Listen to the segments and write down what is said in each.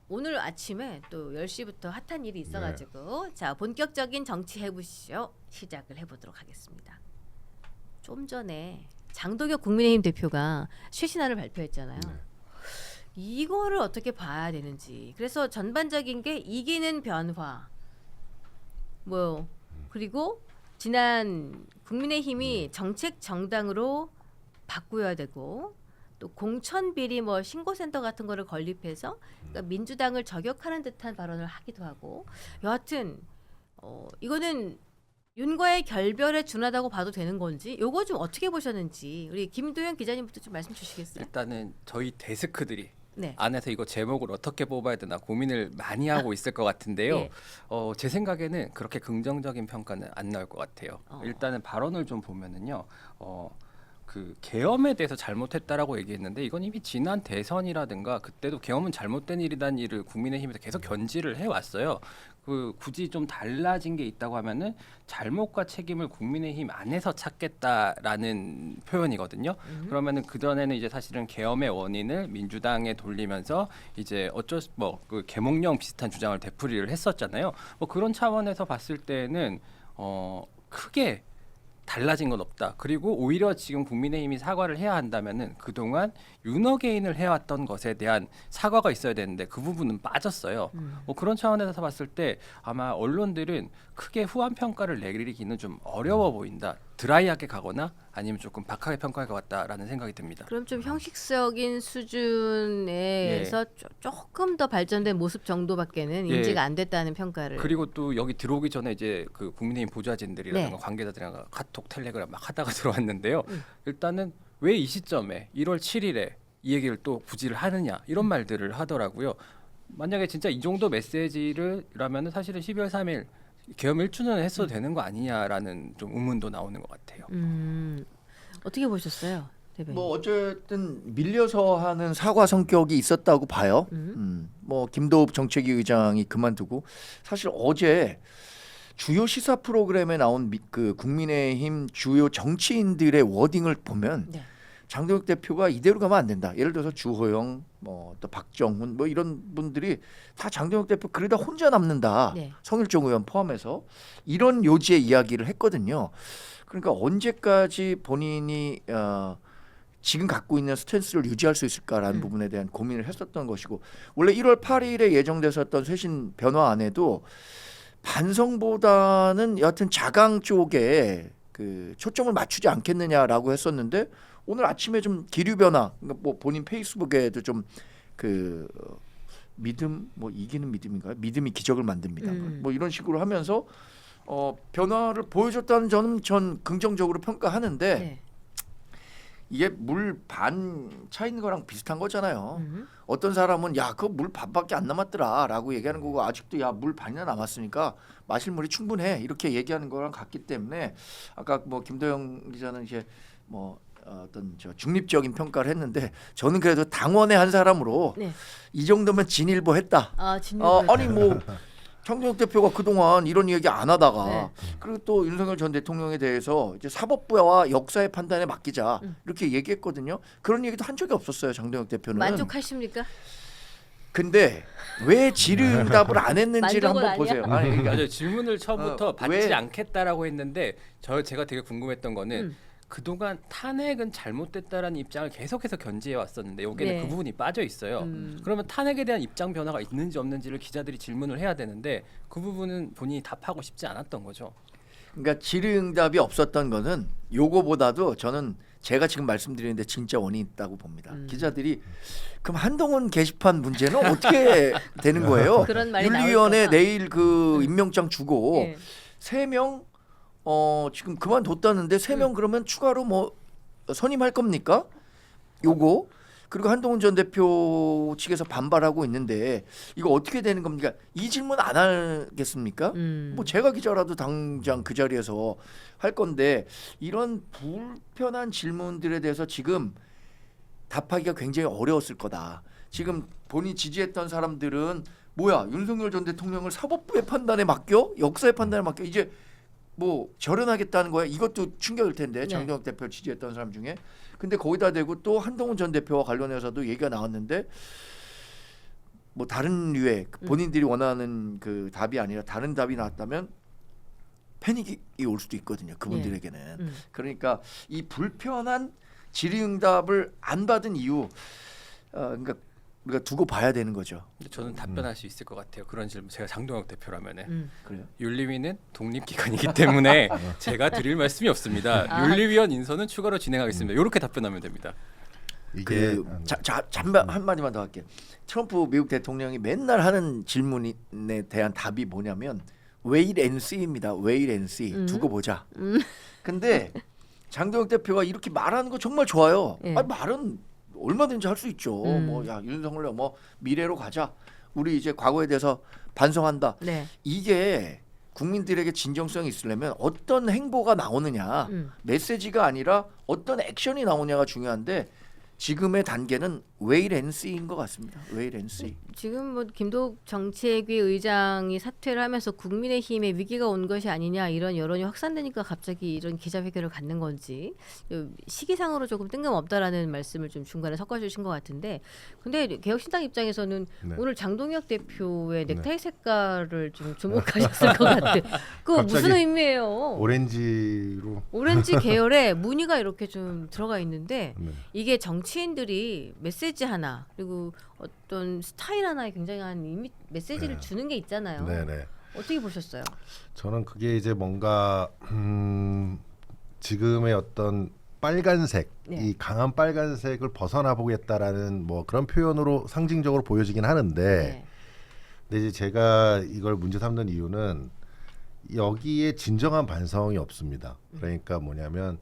오늘 아침에 또 10시부터 핫한 일이 있어가지고 자 본격적인 정치 해보시죠 시작을 해보도록 하겠습니다. 좀 전에 장도겸 국민의힘 대표가 쇄신안을 발표했잖아요. 이거를 어떻게 봐야 되는지. 그래서 전반적인 게 이기는 변화. 뭐 그리고 지난 국민의힘이 정책 정당으로 바꾸어야 되고 또 공천 비리 뭐 신고센터 같은 거를 건립해서 그러니까 민주당을 저격하는 듯한 발언을 하기도 하고 여하튼 이거는 윤과의 결별에 준하다고 봐도 되는 건지 요거 좀 어떻게 보셨는지 우리 김도현 기자님부터 좀 말씀 주시겠어요? 일단은 저희 데스크들이 네. 안에서 이거 제목을 어떻게 뽑아야 되나 고민을 많이 하고 있을 것 같은데요. 예. 제 생각에는 그렇게 긍정적인 평가는 안 나올 것 같아요. 일단은 발언을 좀 보면은요. 그 계엄에 대해서 잘못했다라고 얘기했는데 이건 이미 지난 대선이라든가 그때도 계엄은 잘못된 일이라는 일을 국민의힘에서 계속 견지를 해왔어요. 그 굳이 좀 달라진 게 있다고 하면은 잘못과 책임을 국민의힘 안에서 찾겠다라는 표현이거든요. 그러면은 그 전에는 이제 사실은 계엄의 원인을 민주당에 돌리면서 이제 어쩔 수 그 계몽령 비슷한 주장을 되풀이를 했었잖아요. 뭐 그런 차원에서 봤을 때는 크게 달라진 건 없다. 그리고 오히려 지금 국민의힘이 사과를 해야 한다면은 그동안 윤어게인을 해왔던 것에 대한 사과가 있어야 되는데 그 부분은 빠졌어요. 뭐 그런 차원에서 봤을 때 아마 언론들은 크게 후한 평가를 내리기는 좀 어려워 보인다. 드라이하게 가거나 아니면 조금 박하게 평가할 것 같다라는 생각이 듭니다. 그럼 좀 형식적인 수준에서 조금 더 발전된 모습 정도밖에는 인지가 안 됐다는 평가를. 그리고 또 여기 들어오기 전에 이제 그 국민의힘 보좌진들이라든가 네. 관계자들이랑 카톡 텔레그램 막 하다가 들어왔는데요. 일단은 왜 이 시점에 1월 7일에 이 얘기를 또 굳이를 하느냐 이런 말들을 하더라고요. 만약에 진짜 이 정도 메시지를라면은 사실은 12월 3일 계엄 1주년 했어도 되는 거 아니냐라는 좀 의문도 나오는 것 같아요. 어떻게 보셨어요, 대변인? 뭐 어쨌든 밀려서 하는 사과 성격이 있었다고 봐요. 뭐 김도읍 정책위 의장이 그만두고 사실 어제 주요 시사 프로그램에 나온 그 국민의힘 주요 정치인들의 워딩을 보면 네. 장동혁 대표가 이대로 가면 안 된다. 예를 들어서 주호영, 뭐 또 박정훈, 뭐 이런 분들이 다 장동혁 대표 그러다 혼자 남는다. 네. 성일종 의원 포함해서 이런 요지의 이야기를 했거든요. 그러니까 언제까지 본인이 지금 갖고 있는 스탠스를 유지할 수 있을까라는 부분에 대한 고민을 했었던 것이고 원래 1월 8일에 예정됐었던 쇄신 변화안에도 반성보다는 여하튼 자강 쪽에 그 초점을 맞추지 않겠느냐라고 했었는데 오늘 아침에 좀 기류 변화, 그러니까 뭐 본인 페이스북에도 좀 그 믿음 뭐 이기는 믿음인가요? 믿음이 기적을 만듭니다. 뭐 이런 식으로 하면서 변화를 보여줬다는 저는 전 긍정적으로 평가하는데 네. 이게 물 반 차 있는 거랑 비슷한 거잖아요. 어떤 사람은 야 그거 물 반밖에 안 남았더라라고 얘기하는 거고 아직도 야 물 반이나 남았으니까 마실 물이 충분해 이렇게 얘기하는 거랑 같기 때문에 아까 뭐 김도영 기자는 이제 뭐 어떤 저 중립적인 평가를 했는데 저는 그래도 당원의 한 사람으로 네. 이 정도면 진일보 했다. 진일보 아니 뭐 장동혁 대표가 그동안 이런 얘기 안 하다가 네. 그리고 또 윤석열 전 대통령에 대해서 이제 사법부와 역사의 판단에 맡기자 이렇게 얘기했거든요. 그런 얘기도 한 적이 없었어요. 장동혁 대표는. 만족하십니까? 근데 왜 질의응답을 안 했는지를 만족은 한번 보세요. 아니야? 아니 그러니까 맞아요. 질문을 처음부터 받지 왜? 않겠다라고 했는데 제가 되게 궁금했던 거는 그동안 탄핵은 잘못됐다라는 입장을 계속해서 견지해 왔었는데 여기에는 네. 그 부분이 빠져 있어요. 그러면 탄핵에 대한 입장 변화가 있는지 없는지를 기자들이 질문을 해야 되는데 그 부분은 본인이 답하고 싶지 않았던 거죠. 그러니까 질의응답이 없었던 거는 요거보다도 저는 제가 지금 말씀드리는데 진짜 원인이 있다고 봅니다. 기자들이 그럼 한동훈 게시판 문제는 어떻게 되는 거예요? 그런 말이 윤리위원회 나올까 봐. 내일 그 임명장 주고 네. 3명 지금 그만뒀다는데 3명 그러면 추가로 뭐 선임할 겁니까? 요거 그리고 한동훈 전 대표 측에서 반발하고 있는데 이거 어떻게 되는 겁니까? 이 질문 안 하겠습니까? 뭐 제가 기자라도 당장 그 자리에서 할 건데 이런 불편한 질문들에 대해서 지금 답하기가 굉장히 어려웠을 거다. 지금 본인이 지지했던 사람들은 뭐야 윤석열 전 대통령을 사법부의 판단에 맡겨? 역사의 판단에 맡겨? 이제 뭐 절연하겠다는 거야. 이것도 충격일 텐데 네. 장동혁 대표를 지지했던 사람 중에. 근데 거기다 대고 또 한동훈 전 대표와 관련해서도 얘기가 나왔는데 뭐 다른 류의 본인들이 원하는 그 답이 아니라 다른 답이 나왔다면 패닉이 올 수도 있거든요. 그분들에게는. 그러니까 이 불편한 질의응답을 안 받은 이유, 그러니까 우리가 두고 봐야 되는 거죠. 근데 저는 답변할 수 있을 것 같아요. 그런 질문 제가 장동혁 대표라면은 그래요? 윤리위는 독립기관이기 때문에 제가 드릴 말씀이 없습니다. 아. 윤리위원 인선은 추가로 진행하겠습니다. 이렇게 답변하면 됩니다. 이게 잠깐 한 마디만 더 할게요. 트럼프 미국 대통령이 맨날 하는 질문에 대한 답이 뭐냐면 wait and see입니다. wait and see. 두고 보자. 근데 장동혁 대표가 이렇게 말하는 거 정말 좋아요. 예. 아니, 말은 얼마든지 할 수 있죠. 뭐 야 윤석열 뭐 미래로 가자. 우리 이제 과거에 대해서 반성한다. 네. 이게 국민들에게 진정성이 있으려면 어떤 행보가 나오느냐, 메시지가 아니라 어떤 액션이 나오냐가 중요한데 지금의 단계는 wait and see인 것 같습니다. wait and see. 지금 뭐 김도욱 정치회의 의장이 사퇴를 하면서 국민의힘에 위기가 온 것이 아니냐 이런 여론이 확산되니까 갑자기 이런 기자회견을 갖는 건지 시기상으로 조금 뜬금없다라는 말씀을 좀 중간에 섞어주신 것 같은데, 근데 개혁신당 입장에서는 네. 오늘 장동혁 대표의 넥타이 색깔을 좀 주목하셨을 것 같아요. 그거 무슨 갑자기 의미예요? 오렌지로 오렌지 계열에 무늬가 이렇게 좀 들어가 있는데 네. 이게 정치인들이 메시지 하나 그리고 어떤 스타일 하나에 굉장한 메시지를 네. 주는 게 있잖아요. 네네. 어떻게 보셨어요? 저는 그게 이제 뭔가 지금의 어떤 빨간색, 네. 이 강한 빨간색을 벗어나 보겠다라는 뭐 그런 표현으로 상징적으로 보여지긴 하는데, 네. 근데 이제 제가 이걸 문제 삼는 이유는 여기에 진정한 반성이 없습니다. 그러니까 뭐냐면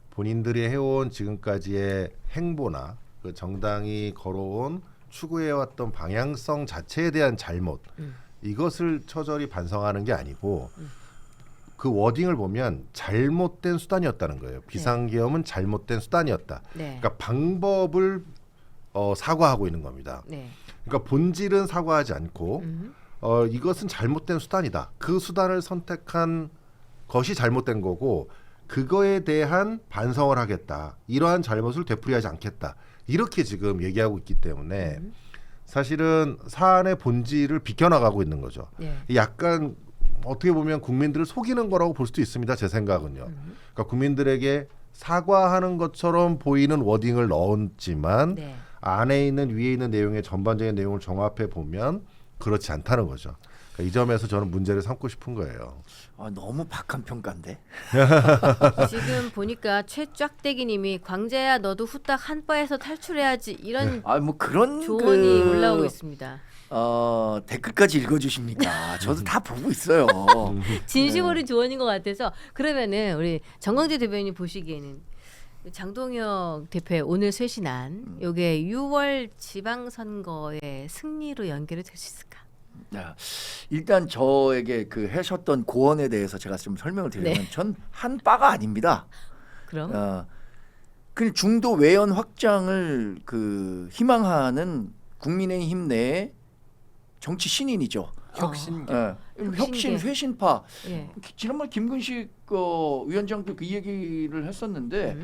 본인들이 해온 지금까지의 행보나 그 정당이 걸어온 추구해왔던 방향성 자체에 대한 잘못, 이것을 처절히 반성하는 게 아니고 그 워딩을 보면 잘못된 수단이었다는 거예요. 비상계엄은 잘못된 수단이었다. 네. 그러니까 방법을 사과하고 있는 겁니다. 네. 그러니까 본질은 사과하지 않고 이것은 잘못된 수단이다. 그 수단을 선택한 것이 잘못된 거고 그거에 대한 반성을 하겠다. 이러한 잘못을 되풀이하지 않겠다. 이렇게 지금 얘기하고 있기 때문에 사실은 사안의 본질을 비껴나가고 있는 거죠. 네. 약간 어떻게 보면 국민들을 속이는 거라고 볼 수도 있습니다. 제 생각은요. 그러니까 국민들에게 사과하는 것처럼 보이는 워딩을 넣었지만 네. 안에 있는 위에 있는 내용의 전반적인 내용을 종합해 보면 그렇지 않다는 거죠. 그러니까 이 점에서 저는 문제를 삼고 싶은 거예요. 너무 박한 평가인데. 지금 보니까 최쫙대기님이 광재야 너도 후딱 한 바에서 탈출해야지 이런 뭐 그런 조언이 올라오고 있습니다. 댓글까지 읽어주십니까? 저도 다 보고 있어요. 진심 어린 조언인 것 같아서 그러면은 우리 정광재 대변인 보시기에는 장동혁 대표의 오늘 쇄신안 요게 6월 지방선거의 승리로 연결이 될 수 있을까? 야, 일단 저에게 그 하셨던 고언에 대해서 제가 좀 설명을 드리면 네. 전 한 바가 아닙니다. 그럼 그 중도 외연 확장을 그 희망하는 국민의힘 내의 정치 신인이죠. 혁신계. 혁신 혁신계. 쇄신파. 예. 지난번 김근식 위원장도 그 얘기를 했었는데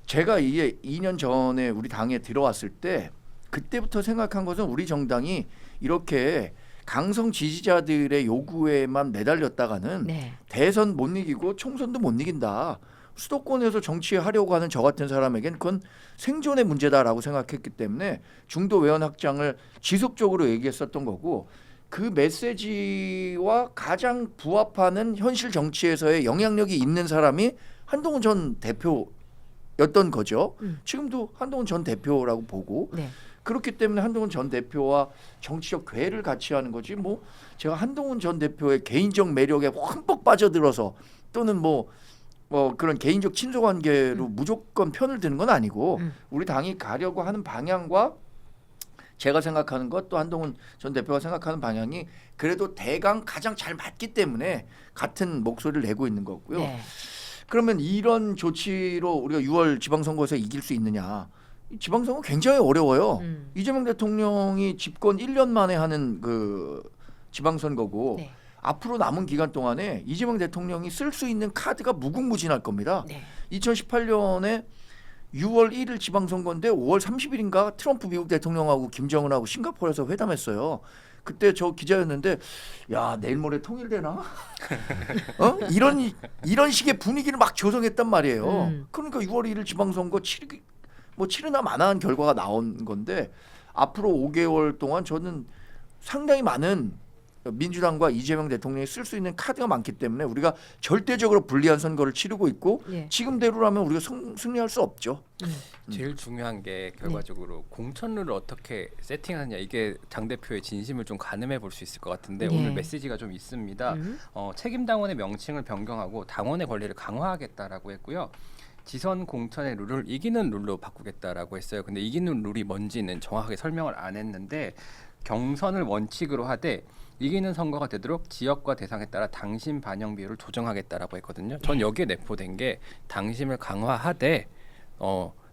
제가 이게 2년 전에 우리 당에 들어왔을 때 그때부터 생각한 것은 우리 정당이 이렇게 강성 지지자들의 요구에만 매달렸다가는 네. 대선 못 이기고 총선도 못 이긴다. 수도권에서 정치하려고 하는 저 같은 사람에겐 그건 생존의 문제다라고 생각했기 때문에 중도 외연 확장을 지속적으로 얘기했었던 거고, 그 메시지와 가장 부합하는 현실 정치에서의 영향력이 있는 사람이 한동훈 전 대표였던 거죠. 지금도 한동훈 전 대표라고 보고 네. 그렇기 때문에 한동훈 전 대표와 정치적 괴를 같이 하는 거지, 뭐 제가 한동훈 전 대표의 개인적 매력에 흠뻑 빠져들어서 또는 뭐 그런 개인적 친소 관계로 무조건 편을 드는 건 아니고 우리 당이 가려고 하는 방향과 제가 생각하는 것, 또 한동훈 전 대표가 생각하는 방향이 그래도 대강 가장 잘 맞기 때문에 같은 목소리를 내고 있는 거고요. 네. 그러면 이런 조치로 우리가 6월 지방선거에서 이길 수 있느냐? 이 지방선거 굉장히 어려워요. 이재명 대통령이 집권 1년 만에 하는 그 지방선거고 네. 앞으로 남은 기간 동안에 이재명 대통령이 쓸 수 있는 카드가 무궁무진할 겁니다. 네. 2018년에 6월 1일 지방선거인데 5월 30일인가 트럼프 미국 대통령하고 김정은하고 싱가포르에서 회담했어요. 그때 저 기자였는데 야 내일 모레 통일되나? 이런 식의 분위기를 막 조성했단 말이에요. 그러니까 6월 1일 지방선거 치르나 마나한 결과가 나온 건데 앞으로 5개월 동안 저는 상당히 많은 민주당과 이재명 대통령이 쓸 수 있는 카드가 많기 때문에 우리가 절대적으로 불리한 선거를 치르고 있고 예. 지금대로라면 우리가 승리할 수 없죠. 제일 중요한 게 결과적으로 공천룰을 어떻게 세팅하느냐 이게 장 대표의 진심을 좀 가늠해 볼 수 있을 것 같은데 네. 오늘 메시지가 좀 있습니다. 책임 당원의 명칭을 변경하고 당원의 권리를 강화하겠다라고 했고요. 지선 공천의 룰을 이기는 룰로 바꾸겠다라고 했어요. 근데 이기는 룰이 뭔지는 정확하게 설명을 안 했는데 경선을 원칙으로 하되 이기는 선거가 되도록 지역과 대상에 따라 당심 반영 비율을 조정하겠다라고 했거든요. 전 여기에 내포된 게 당심을 강화하되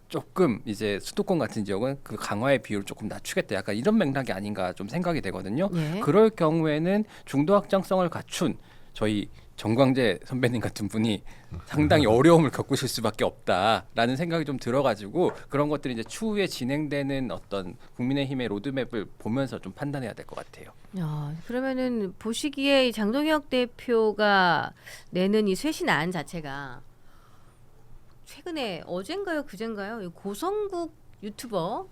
조금 이제 수도권 같은 지역은 그 강화의 비율을 조금 낮추겠다. 약간 이런 맥락이 아닌가 좀 생각이 되거든요. 예. 그럴 경우에는 중도 확장성을 갖춘 저희 정광재 선배님 같은 분이 상당히 어려움을 겪으실 수밖에 없다라는 생각이 좀 들어가지고 그런 것들이 이제 추후에 진행되는 어떤 국민의힘의 로드맵을 보면서 좀 판단해야 될 것 같아요. 그러면은 보시기에 이 장동혁 대표가 내는 이 쇄신안 자체가 최근에 어젠가요 그젠가요 이 고성국 유튜버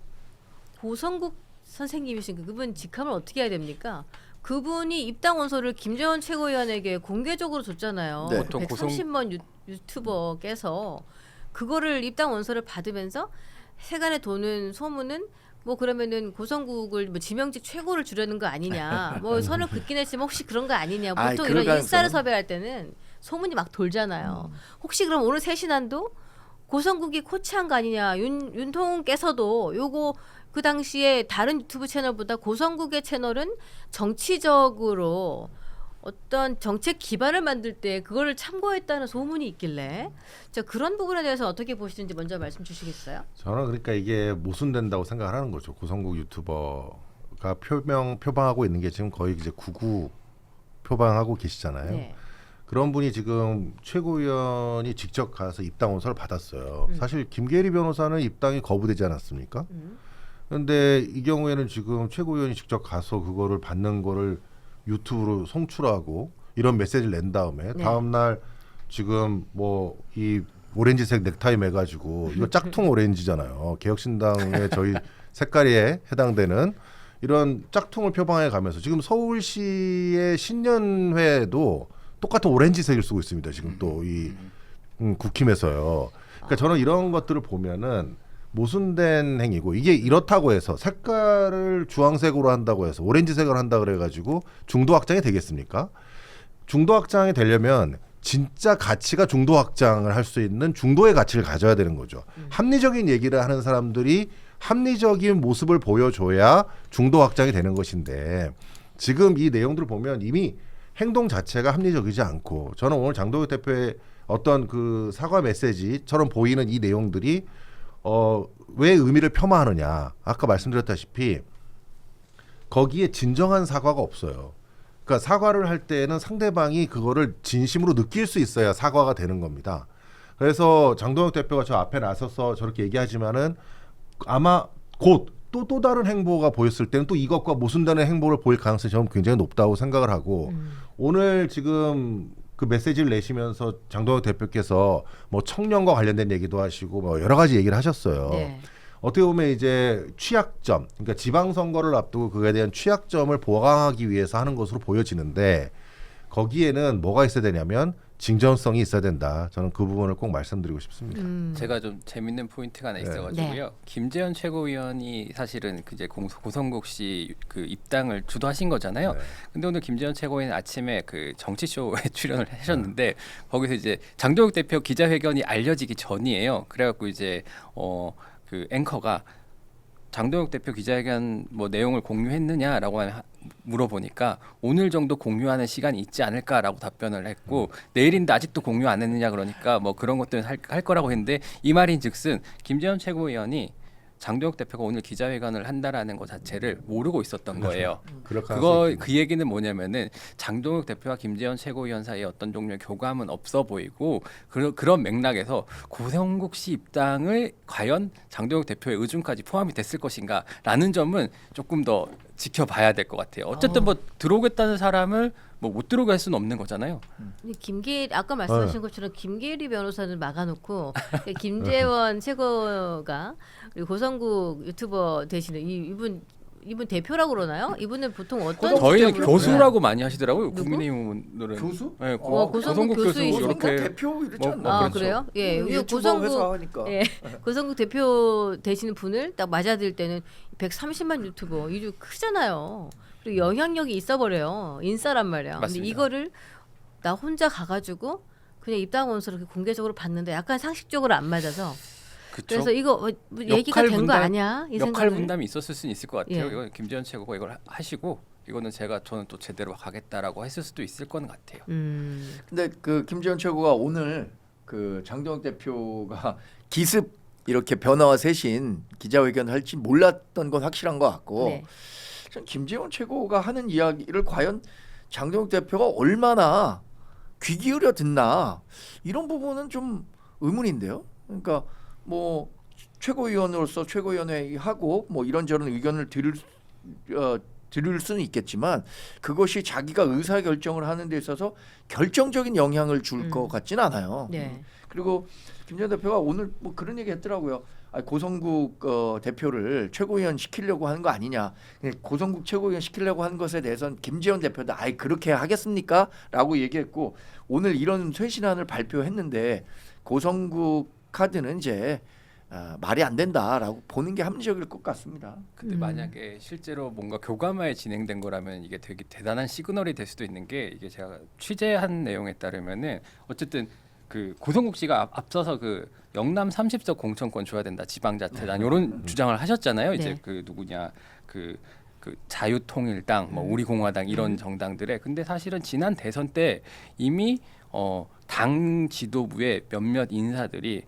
고성국 선생님이신 그분 직함을 어떻게 해야 됩니까? 그분이 입당 원서를 김재원 최고위원에게 공개적으로 줬잖아요. 네. 보통 130만 유튜버께서 그거를 입당 원서를 받으면서 세간에 도는 소문은 뭐 그러면은 고성국을 뭐 지명직 최고를 주려는 거 아니냐. 뭐 선을 긋긴 했지만 혹시 그런 거 아니냐. 아이, 보통 그럴 이런 인싸를 가능성은- 섭외할 때는 소문이 막 돌잖아요. 혹시 그럼 오늘 쇄신안도 고성국이 코치한 거 아니냐. 윤통께서도 요거 그 당시에 다른 유튜브 채널보다 고성국의 채널은 정치적으로 어떤 정책 기반을 만들 때 그거를 참고했다는 소문이 있길래 자 그런 부분에 대해서 어떻게 보시는지 먼저 말씀 주시겠어요? 저는 그러니까 이게 모순된다고 생각을 하는 거죠. 고성국 유튜버가 표방하고 있는 게 지금 거의 이제 구구 표방하고 계시잖아요. 네. 그런 분이 지금 최고위원이 직접 가서 입당 원서를 받았어요. 사실 김계리 변호사는 입당이 거부되지 않았습니까? 그런데 이 경우에는 지금 최고위원이 직접 가서 그거를 받는 거를 유튜브로 송출하고 이런 메시지를 낸 다음에 네. 다음 날 지금 뭐 이 오렌지색 넥타이 매가지고 이거 짝퉁 오렌지잖아요. 개혁신당의 저희 색깔에 해당되는 이런 짝퉁을 표방해 가면서 지금 서울시의 신년회도 똑같은 오렌지색을 쓰고 있습니다. 지금 또 이 국힘에서요. 그러니까 저는 이런 것들을 보면은 모순된 행위고 이게 이렇다고 해서 색깔을 주황색으로 한다고 해서 오렌지색으로 한다 그래가지고 중도 확장이 되겠습니까? 중도 확장이 되려면 진짜 가치가 중도 확장을 할 수 있는 중도의 가치를 가져야 되는 거죠. 합리적인 얘기를 하는 사람들이 합리적인 모습을 보여줘야 중도 확장이 되는 것인데 지금 이 내용들을 보면 이미 행동 자체가 합리적이지 않고 저는 오늘 장동혁 대표의 어떤 그 사과 메시지처럼 보이는 이 내용들이 왜 의미를 폄하하느냐. 아까 말씀드렸다시피 거기에 진정한 사과가 없어요. 그러니까 사과를 할 때는 상대방이 그거를 진심으로 느낄 수 있어야 사과가 되는 겁니다. 그래서 장동혁 대표가 저 앞에 나서서 저렇게 얘기하지만은 아마 곧 또 다른 행보가 보였을 때는 또 이것과 모순되는 행보를 보일 가능성이 저는 굉장히 높다고 생각을 하고 오늘 지금 그 메시지를 내시면서 장동혁 대표께서 뭐 청년과 관련된 얘기도 하시고 뭐 여러 가지 얘기를 하셨어요. 네. 어떻게 보면 이제 취약점, 그러니까 지방선거를 앞두고 그에 대한 취약점을 보강하기 위해서 하는 것으로 보여지는데 거기에는 뭐가 있어야 되냐면 진정성이 있어야 된다. 저는 그 부분을 꼭 말씀드리고 싶습니다. 제가 좀 재밌는 포인트가 하나 네. 있어가지고요. 김재현 최고위원이 사실은 이제 고성국 씨 그 입당을 주도하신 거잖아요. 네. 근데 오늘 김재현 최고위원 아침에 그 정치쇼에 출연을 하셨는데 거기서 이제 장동혁 대표 기자회견이 알려지기 전이에요. 그래갖고 이제 그 앵커가 장동혁 대표 기자회견 뭐 내용을 공유했느냐라고 물어보니까 오늘 정도 공유하는 시간이 있지 않을까라고 답변을 했고 내일인데 아직도 공유 안 했느냐 그러니까 뭐 그런 것들은 할 거라고 했는데 이 말인즉슨 김재현 최고위원이 장동혁 대표가 오늘 기자회견을 한다라는 것 자체를 모르고 있었던 거예요. 그렇게 그 얘기는 뭐냐면은 장동혁 대표와 김재현 최고위원 사이에 어떤 종류의 교감은 없어 보이고 그런 맥락에서 고성국 씨 입당을 과연 장동혁 대표의 의중까지 포함이 됐을 것인가라는 점은 조금 더 지켜봐야 될 것 같아요. 어쨌든 뭐 들어오겠다는 사람을 뭐 못 들어오게 할 수는 없는 거잖아요. 근데 아까 말씀하신 것처럼 김계리 변호사를 막아놓고 김재원 최고가 우리 고성국 유튜버 되시는 이분 대표라고 그러나요? 이분은 보통 어떤 저희는 직업으로 교수라고 많이 하시더라고요. 누구? 국민의힘분들은 교수? 네, 고성국 교수이시고. 이렇게 대표 이렇지 뭐, 않나? 아 그렇죠. 그래요? 예, 여기 유튜버 회사 고성국 하니까. 예, 고성국 대표 되시는 분을 딱 맞아들 때는 130만 유튜버 이주 크잖아요. 그리고 영향력이 있어버려요. 인싸란 말이야. 근데 맞습니다. 이거를 나 혼자 가가지고 그냥 입당 원서를 이렇게 공개적으로 봤는데 약간 상식적으로 안 맞아서 그쵸? 그래서 이거 뭐 얘기가 된 거 아니야? 이 역할 생각을. 분담이 있었을 수는 있을 것 같아요. 예. 이거 김재현 최고가 이걸 하시고 이거는 저는 또 제대로 가겠다라고 했을 수도 있을 것 같아요. 근데 그 김재현 최고가 오늘 그 장동혁 대표가 기습 이렇게 변화와 쇄신 기자회견을 할지 몰랐던 건 확실한 것 같고 네. 전 김재현 최고가 하는 이야기를 과연 장동혁 대표가 얼마나 귀 기울여 듣나 이런 부분은 좀 의문인데요. 그러니까 뭐 최고위원으로서 최고위원회 하고 뭐 이런저런 의견을 들을 수는 있겠지만 그것이 자기가 의사 결정을 하는 데 있어서 결정적인 영향을 줄 것 같지는 않아요. 네. 그리고 김재현 대표가 오늘 뭐 그런 얘기 했더라고요. 고성국 대표를 최고위원 시키려고 하는 거 아니냐. 고성국 최고위원 시키려고 하는 것에 대해서는 김재현 대표도 그렇게 하겠습니까? 라고 얘기했고 오늘 이런 쇄신안을 발표했는데 고성국 카드는 이제 말이 안 된다라고 보는 게 합리적일 것 같습니다. 근데 만약에 실제로 뭔가 교감하에 진행된 거라면 이게 되게 대단한 시그널이 될 수도 있는 게 이게 제가 취재한 내용에 따르면은 어쨌든 그 고성국 씨가 앞서서 그 영남 30석 공천권 줘야 된다 지방자치단 이런 주장을 하셨잖아요. 이제 네. 그 누구냐 그 자유통일당 뭐 우리공화당 이런 정당들의 근데 사실은 지난 대선 때 이미 당 지도부의 몇몇 인사들이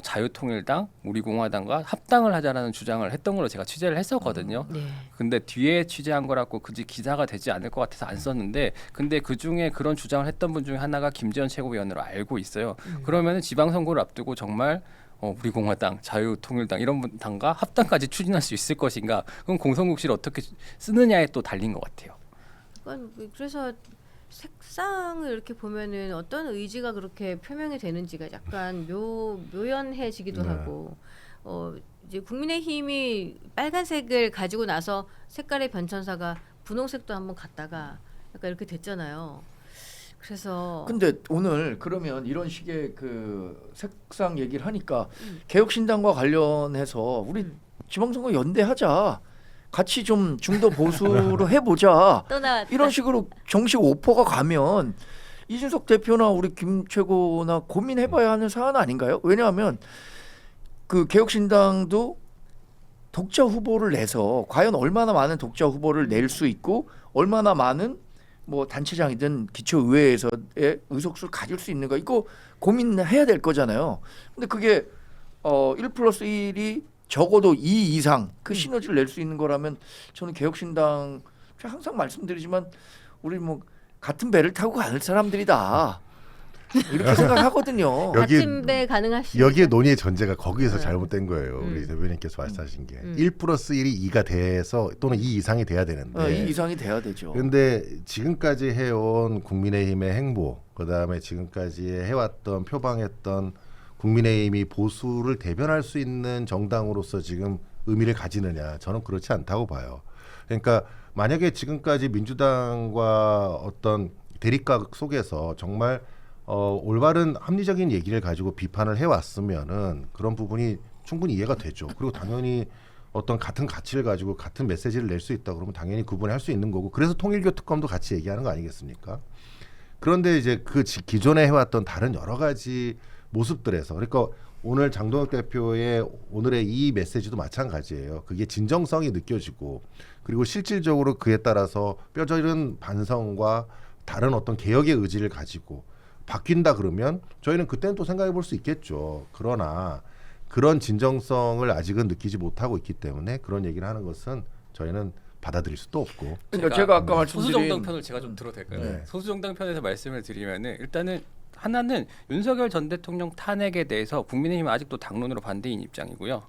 자유통일당, 우리공화당과 합당을 하자라는 주장을 했던 걸로 제가 취재를 했었거든요. 네. 근데 뒤에 취재한 거라고 굳이 기사가 되지 않을 것 같아서 안 썼는데 근데 그 중에 그런 주장을 했던 분 중에 하나가 김재현 최고위원으로 알고 있어요. 그러면은 지방선거를 앞두고 정말 우리공화당, 자유통일당 이런 당과 합당까지 추진할 수 있을 것인가? 그럼 공성국 씨를 어떻게 쓰느냐에 또 달린 것 같아요. 그래서 색상을 이렇게 보면은 어떤 의지가 그렇게 표명이 되는지가 약간 묘연해지기도 네. 하고 이제 국민의힘이 빨간색을 가지고 나서 색깔의 변천사가 분홍색도 한번 갔다가 약간 이렇게 됐잖아요. 그래서 근데 오늘 그러면 이런 식의 그 색상 얘기를 하니까 개혁신당과 관련해서 우리 지방선거 연대하자. 같이 좀 중도 보수로 해보자. 또 나왔다. 이런 식으로 정식 오퍼가 가면 이준석 대표나 우리 김 최고나 고민해봐야 하는 사안 아닌가요? 왜냐하면 그 개혁신당도 독자 후보를 내서 과연 얼마나 많은 독자 후보를 낼 수 있고 얼마나 많은 뭐 단체장이든 기초의회에서의 의석수를 가질 수 있는가 이거 고민해야 될 거잖아요. 근데 그게 1+1이 적어도 2 이상 그 시너지를 낼 수 있는 거라면 저는 개혁신당 항상 말씀드리지만 우리 뭐 같은 배를 타고 가는 사람들이다 이렇게 생각하거든요. 같은 배 가능하시죠? 여기에 논의의 전제가 거기서 네. 잘못된 거예요. 우리 대변인께서 말씀하신 게 1+1이 2가 돼서 또는 2 이상이 돼야 되는데 2 이상이 돼야 되죠. 그런데 지금까지 해온 국민의힘의 행보, 그다음에 지금까지 해왔던 표방했던 국민의힘이 보수를 대변할 수 있는 정당으로서 지금 의미를 가지느냐, 저는 그렇지 않다고 봐요. 그러니까 만약에 지금까지 민주당과 어떤 대립각 속에서 정말 올바른 합리적인 얘기를 가지고 비판을 해왔으면은 그런 부분이 충분히 이해가 되죠. 그리고 당연히 어떤 같은 가치를 가지고 같은 메시지를 낼 수 있다 그러면 당연히 구분할 수 있는 거고, 그래서 통일교 특검도 같이 얘기하는 거 아니겠습니까? 그런데 이제 그 기존에 해왔던 다른 여러 가지 모습들에서, 그러니까 오늘 장동혁 대표의 오늘의 이 메시지도 마찬가지예요. 그게 진정성이 느껴지고 그리고 실질적으로 그에 따라서 뼈저린 반성과 다른 어떤 개혁의 의지를 가지고 바뀐다 그러면 저희는 그때는 또 생각해 볼 수 있겠죠. 그러나 그런 진정성을 아직은 느끼지 못하고 있기 때문에 그런 얘기를 하는 것은 저희는 받아들일 수도 없고. 그러니까 제가 아까 소수정당 말씀드린 편을 제가 좀 들어도 될까요? 네. 소수정당 편에서 말씀을 드리면은 일단은 하나는 윤석열 전 대통령 탄핵에 대해서 국민의힘은 아직도 당론으로 반대인 입장이고요.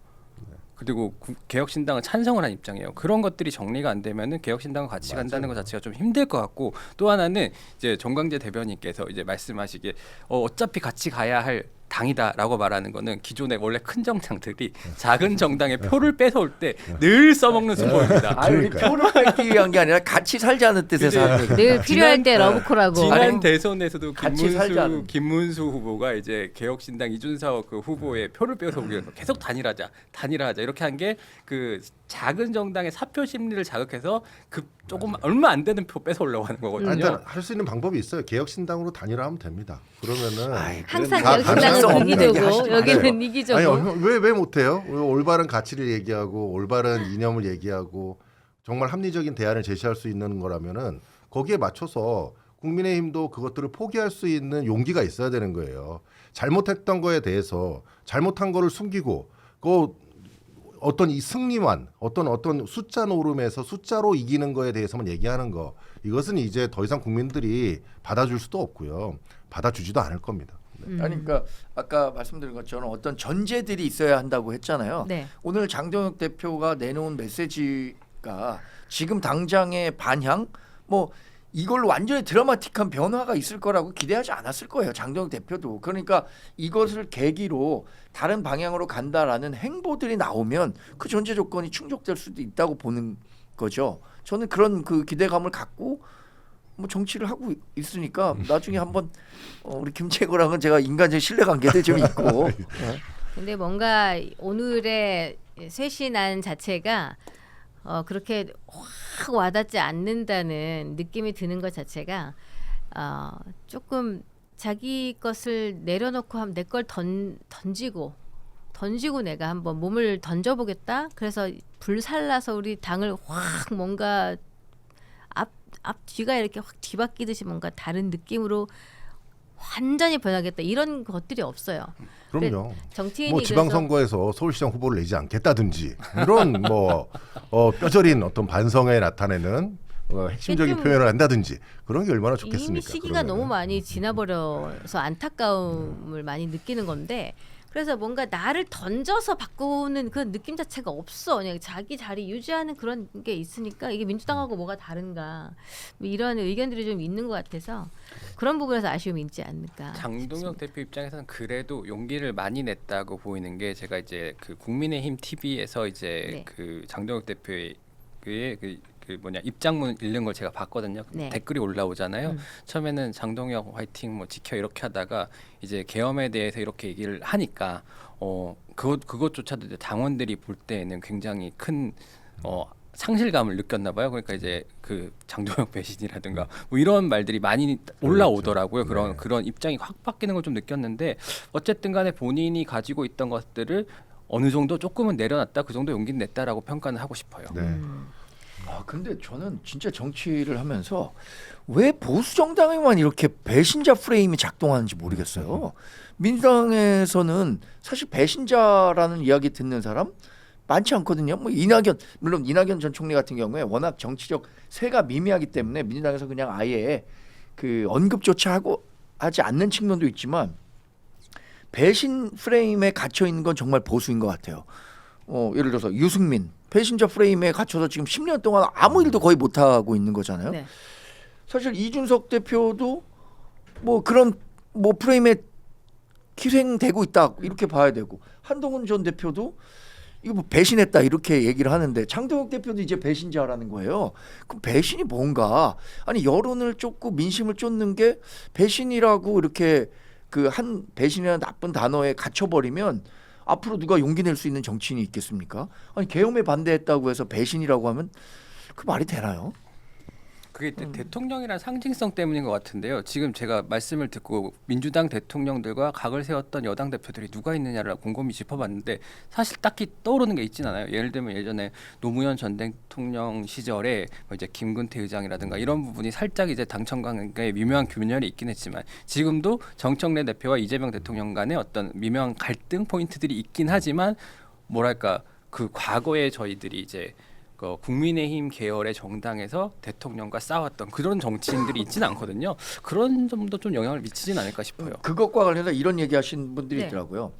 그리고 개혁신당은 찬성을 한 입장이에요. 그런 것들이 정리가 안 되면은 개혁신당과 같이 간다는 것 자체가 좀 힘들 것 같고, 또 하나는 이제 정광재 대변인께서 이제 말씀하시기에 어차피 같이 가야 할 당이다라고 말하는 거는 기존의 원래 큰 정당들이 작은 정당의 표를 뺏어올 때 늘 써먹는 수법입니다. 아니 우리 표를 뺏기 위한 게 아니라 같이 살자는 뜻에서 하는 얘기. 늘 필요할 때 러브콜하고. 지난 아니, 대선에서도 같이 살자는. 김문수 후보가 이제 개혁신당 이준석 그 후보의 표를 뺏어오기 위해서 계속 단일하자 이렇게 한 게 그 작은 정당의 사표 심리를 자극해서 그 조금 얼마 안 되는 표 뺏어오려고 하는 거거든요. 일단 할 수 있는 방법이 있어요. 개혁신당으로 단일화하면 됩니다. 그러면은 항상 다 개혁신당은 가능성 극이조고 얘기하시지 여기는 마세요. 이기조고. 아니 왜 못해요? 올바른 가치를 얘기하고 올바른 이념을 얘기하고 정말 합리적인 대안을 제시할 수 있는 거라면은 거기에 맞춰서 국민의힘도 그것들을 포기할 수 있는 용기가 있어야 되는 거예요. 잘못했던 거에 대해서 잘못한 거를 숨기고 그 어떤 이 승리만 어떤 숫자 노름에서 숫자로 이기는 거에 대해서만 얘기하는 거, 이것은 이제 더 이상 국민들이 받아줄 수도 없고요. 받아주지도 않을 겁니다. 아니 그러니까 아까 말씀드린 것처럼 어떤 전제들이 있어야 한다고 했잖아요. 네. 오늘 장동혁 대표가 내놓은 메시지가 지금 당장의 반향 뭐 이걸 완전히 드라마틱한 변화가 있을 거라고 기대하지 않았을 거예요. 장동혁 대표도. 그러니까 이것을 계기로 다른 방향으로 간다라는 행보들이 나오면 그 전제 조건이 충족될 수도 있다고 보는 거죠. 저는 그런 그 기대감을 갖고 뭐 정치를 하고 있으니까 나중에 한번 우리 김채고랑은 제가 인간적 신뢰관계도 좀 있고. 근데 뭔가 오늘의 쇄신안 자체가 그렇게 확 와닿지 않는다는 느낌이 드는 것 자체가 조금 자기 것을 내려놓고 내 걸 던지고 내가 한번 몸을 던져보겠다. 그래서 불살라서 우리 당을 확 뭔가 앞 뒤가 이렇게 확 뒤바뀌듯이 뭔가 다른 느낌으로 완전히 변하겠다 이런 것들이 없어요. 그럼요. 정치인이 뭐 지방선거에서 서울시장 후보를 내지 않겠다든지 이런 뭐 뼈저린 어떤 반성에 나타내는 핵심적인 좀 표현을 한다든지 그런 게 얼마나 좋겠습니까? 이미 시기가 그러면은. 너무 많이 지나버려서 안타까움을 많이 느끼는 건데, 그래서 뭔가 나를 던져서 바꾸는 그런 느낌 자체가 없어. 그냥 자기 자리 유지하는 그런 게 있으니까 이게 민주당하고 뭐가 다른가 뭐 이런 의견들이 좀 있는 것 같아서 그런 부분에서 아쉬움이 있지 않을까. 장동혁 싶습니다. 대표 입장에서는 그래도 용기를 많이 냈다고 보이는 게, 제가 이제 그 국민의힘 TV에서 이제 네. 그 장동혁 대표의 그 입장문 읽는 걸 제가 봤거든요. 네. 댓글이 올라오잖아요. 처음에는 장동혁 화이팅 뭐 지켜 이렇게 하다가 이제 계엄에 대해서 이렇게 얘기를 하니까 그것조차도 이제 당원들이 볼 때에는 굉장히 큰 상실감을 느꼈나 봐요. 그러니까 이제 그 장동혁 배신이라든가 뭐 이런 말들이 많이 올라오더라고요. 네. 그런 입장이 확 바뀌는 걸 좀 느꼈는데, 어쨌든 간에 본인이 가지고 있던 것들을 어느 정도 조금은 내려놨다, 그 정도 용기는 냈다라고 평가는 하고 싶어요. 네. 근데 저는 진짜 정치를 하면서 왜 보수 정당에만 이렇게 배신자 프레임이 작동하는지 모르겠어요. 민주당에서는 사실 배신자라는 이야기 듣는 사람 많지 않거든요. 뭐 물론 이낙연 전 총리 같은 경우에 워낙 정치적 세가 미미하기 때문에 민주당에서 그냥 아예 그 언급조차 하지 않는 측면도 있지만, 배신 프레임에 갇혀 있는 건 정말 보수인 것 같아요. 예를 들어서 유승민 배신자 프레임에 갇혀서 지금 10년 동안 아무 일도 거의 못 하고 있는 거잖아요. 네. 사실 이준석 대표도 뭐 그런 뭐 프레임에 희생되고 있다 이렇게 봐야 되고, 한동훈 전 대표도 이거 뭐 배신했다 이렇게 얘기를 하는데, 장동혁 대표도 이제 배신자라는 거예요. 그럼 배신이 뭔가? 아니 여론을 쫓고 민심을 쫓는 게 배신이라고 이렇게 그 한 배신이라는 나쁜 단어에 갇혀버리면 앞으로 누가 용기 낼 수 있는 정치인이 있겠습니까? 아니 계엄에 반대했다고 해서 배신이라고 하면 그 말이 되나요? 그게 대통령이란 상징성 때문인 것 같은데요. 지금 제가 말씀을 듣고 민주당 대통령들과 각을 세웠던 여당 대표들이 누가 있느냐를 곰곰이 짚어봤는데 사실 딱히 떠오르는 게 있진 않아요. 예를 들면 예전에 노무현 전 대통령 시절에 뭐 이제 김근태 의장이라든가 이런 부분이 살짝 이제 당청 관계에 미묘한 균열이 있긴 했지만 지금도 정청래 대표와 이재명 대통령 간의 어떤 미묘한 갈등 포인트들이 있긴 하지만 뭐랄까 그 과거에 저희들이 이제 그 국민의힘 계열의 정당에서 대통령과 싸웠던 그런 정치인들이 있지는 않거든요. 그런 점도 좀 영향을 미치진 않을까 싶어요. 그것과 관련해서 이런 얘기하신 분들이 네. 있더라고요.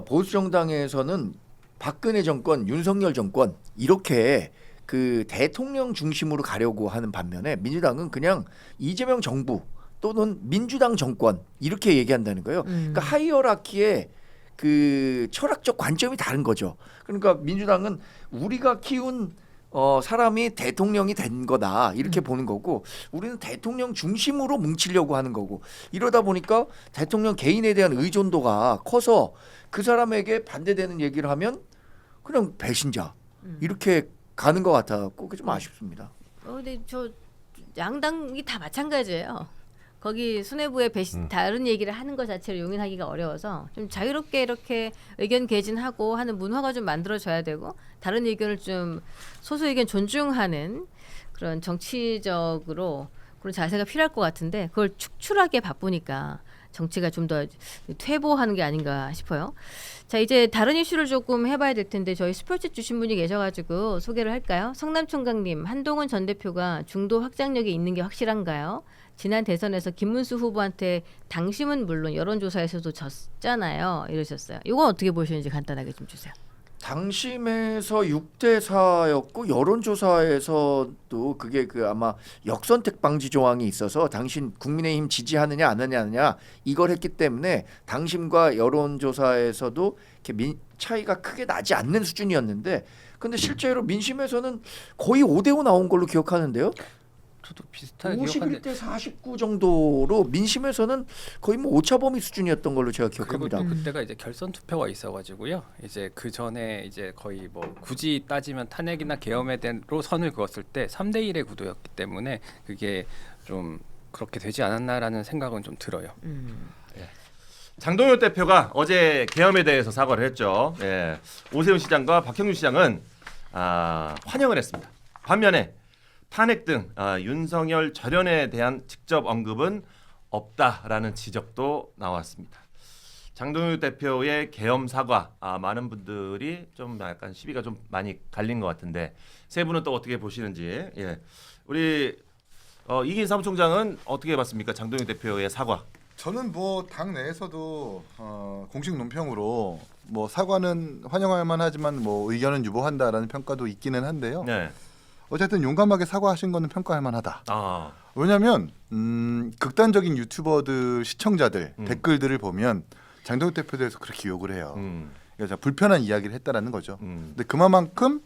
보수 정당에서는 박근혜 정권, 윤석열 정권 이렇게 그 대통령 중심으로 가려고 하는 반면에 민주당은 그냥 이재명 정부 또는 민주당 정권 이렇게 얘기한다는 거예요. 그러니까 하이어라키의 그 철학적 관점이 다른 거죠. 그러니까 민주당은 우리가 키운 사람이 대통령이 된 거다 이렇게 보는 거고 우리는 대통령 중심으로 뭉치려고 하는 거고 이러다 보니까 대통령 개인에 대한 의존도가 커서 그 사람에게 반대되는 얘기를 하면 그냥 배신자 이렇게 가는 것 같아갖고 그게 좀 아쉽습니다. 근데 저 양당이 다 마찬가지예요. 거기 수뇌부의 다른 얘기를 하는 것 자체를 용인하기가 어려워서 좀 자유롭게 이렇게 의견 개진하고 하는 문화가 좀 만들어져야 되고 다른 의견을 좀 소수 의견 존중하는 그런 정치적으로 그런 자세가 필요할 것 같은데 그걸 축출하기에 바쁘니까 정치가 좀 더 퇴보하는 게 아닌가 싶어요. 자 이제 다른 이슈를 조금 해봐야 될 텐데 저희 스포츠 주신 분이 계셔가지고 소개를 할까요? 성남총각님 한동훈 전 대표가 중도 확장력이 있는 게 확실한가요? 지난 대선에서 김문수 후보한테 당심은 물론 여론조사에서도 졌잖아요. 이러셨어요. 이건 어떻게 보시는지 간단하게 좀 주세요. 당심에서 6대4였고 여론조사에서도 그게 그 아마 역선택 방지 조항이 있어서 당신 국민의힘 지지하느냐 안 하느냐 이걸 했기 때문에 당심과 여론조사에서도 이렇게 차이가 크게 나지 않는 수준이었는데 근데 실제로 민심에서는 거의 5대5 나온 걸로 기억하는데요. 저도 비슷하게 기억하는데 51대 49 정도로 민심에서는 거의 뭐 오차범위 수준이었던 걸로 제가 기억합니다. 그리고 그때가 이제 결선 투표가 있어가지고요. 이제 그 전에 이제 거의 뭐 굳이 따지면 탄핵이나 계엄에 대로 선을 그었을 때 3대 1의 구도였기 때문에 그게 좀 그렇게 되지 않았나라는 생각은 좀 들어요. 장동혁 대표가 어제 계엄에 대해서 사과를 했죠. 예. 오세훈 시장과 박형준 시장은 환영을 했습니다. 반면에 탄핵 등 윤석열 절연에 대한 직접 언급은 없다라는 지적도 나왔습니다. 장동혁 대표의 계엄 사과 많은 분들이 좀 약간 시비가 좀 많이 갈린 것 같은데 세 분은 또 어떻게 보시는지 우리 이긴 사무총장은 어떻게 봤습니까? 장동혁 대표의 사과. 저는 뭐 당 내에서도 공식 논평으로 뭐 사과는 환영할 만하지만 뭐 의견은 유보한다라는 평가도 있기는 한데요. 네. 어쨌든 용감하게 사과하신 거는 평가할 만하다. 아. 왜냐하면 극단적인 유튜버들 시청자들 댓글들을 보면 장동혁 대표에 대해서 그렇게 욕을 해요. 그래서 불편한 이야기를 했다라는 거죠. 근데 그만큼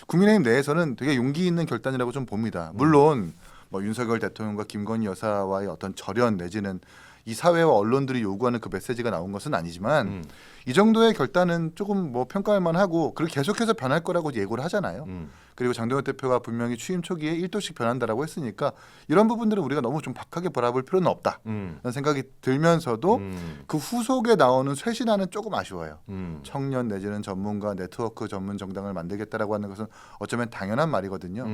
국민의힘 내에서는 되게 용기 있는 결단이라고 좀 봅니다. 물론 뭐 윤석열 대통령과 김건희 여사와의 어떤 절연 내지는 이 사회와 언론들이 요구하는 그 메시지가 나온 것은 아니지만 이 정도의 결단은 조금 뭐 평가할 만하고 그리고 계속해서 변할 거라고 예고를 하잖아요. 그리고 장동혁 대표가 분명히 취임 초기에 1도씩 변한다라고 했으니까 이런 부분들은 우리가 너무 좀 박하게 바라볼 필요는 없다라는 생각이 들면서도 그 후속에 나오는 쇄신안은 조금 아쉬워요. 청년 내지는 전문가 네트워크 전문 정당을 만들겠다라고 하는 것은 어쩌면 당연한 말이거든요.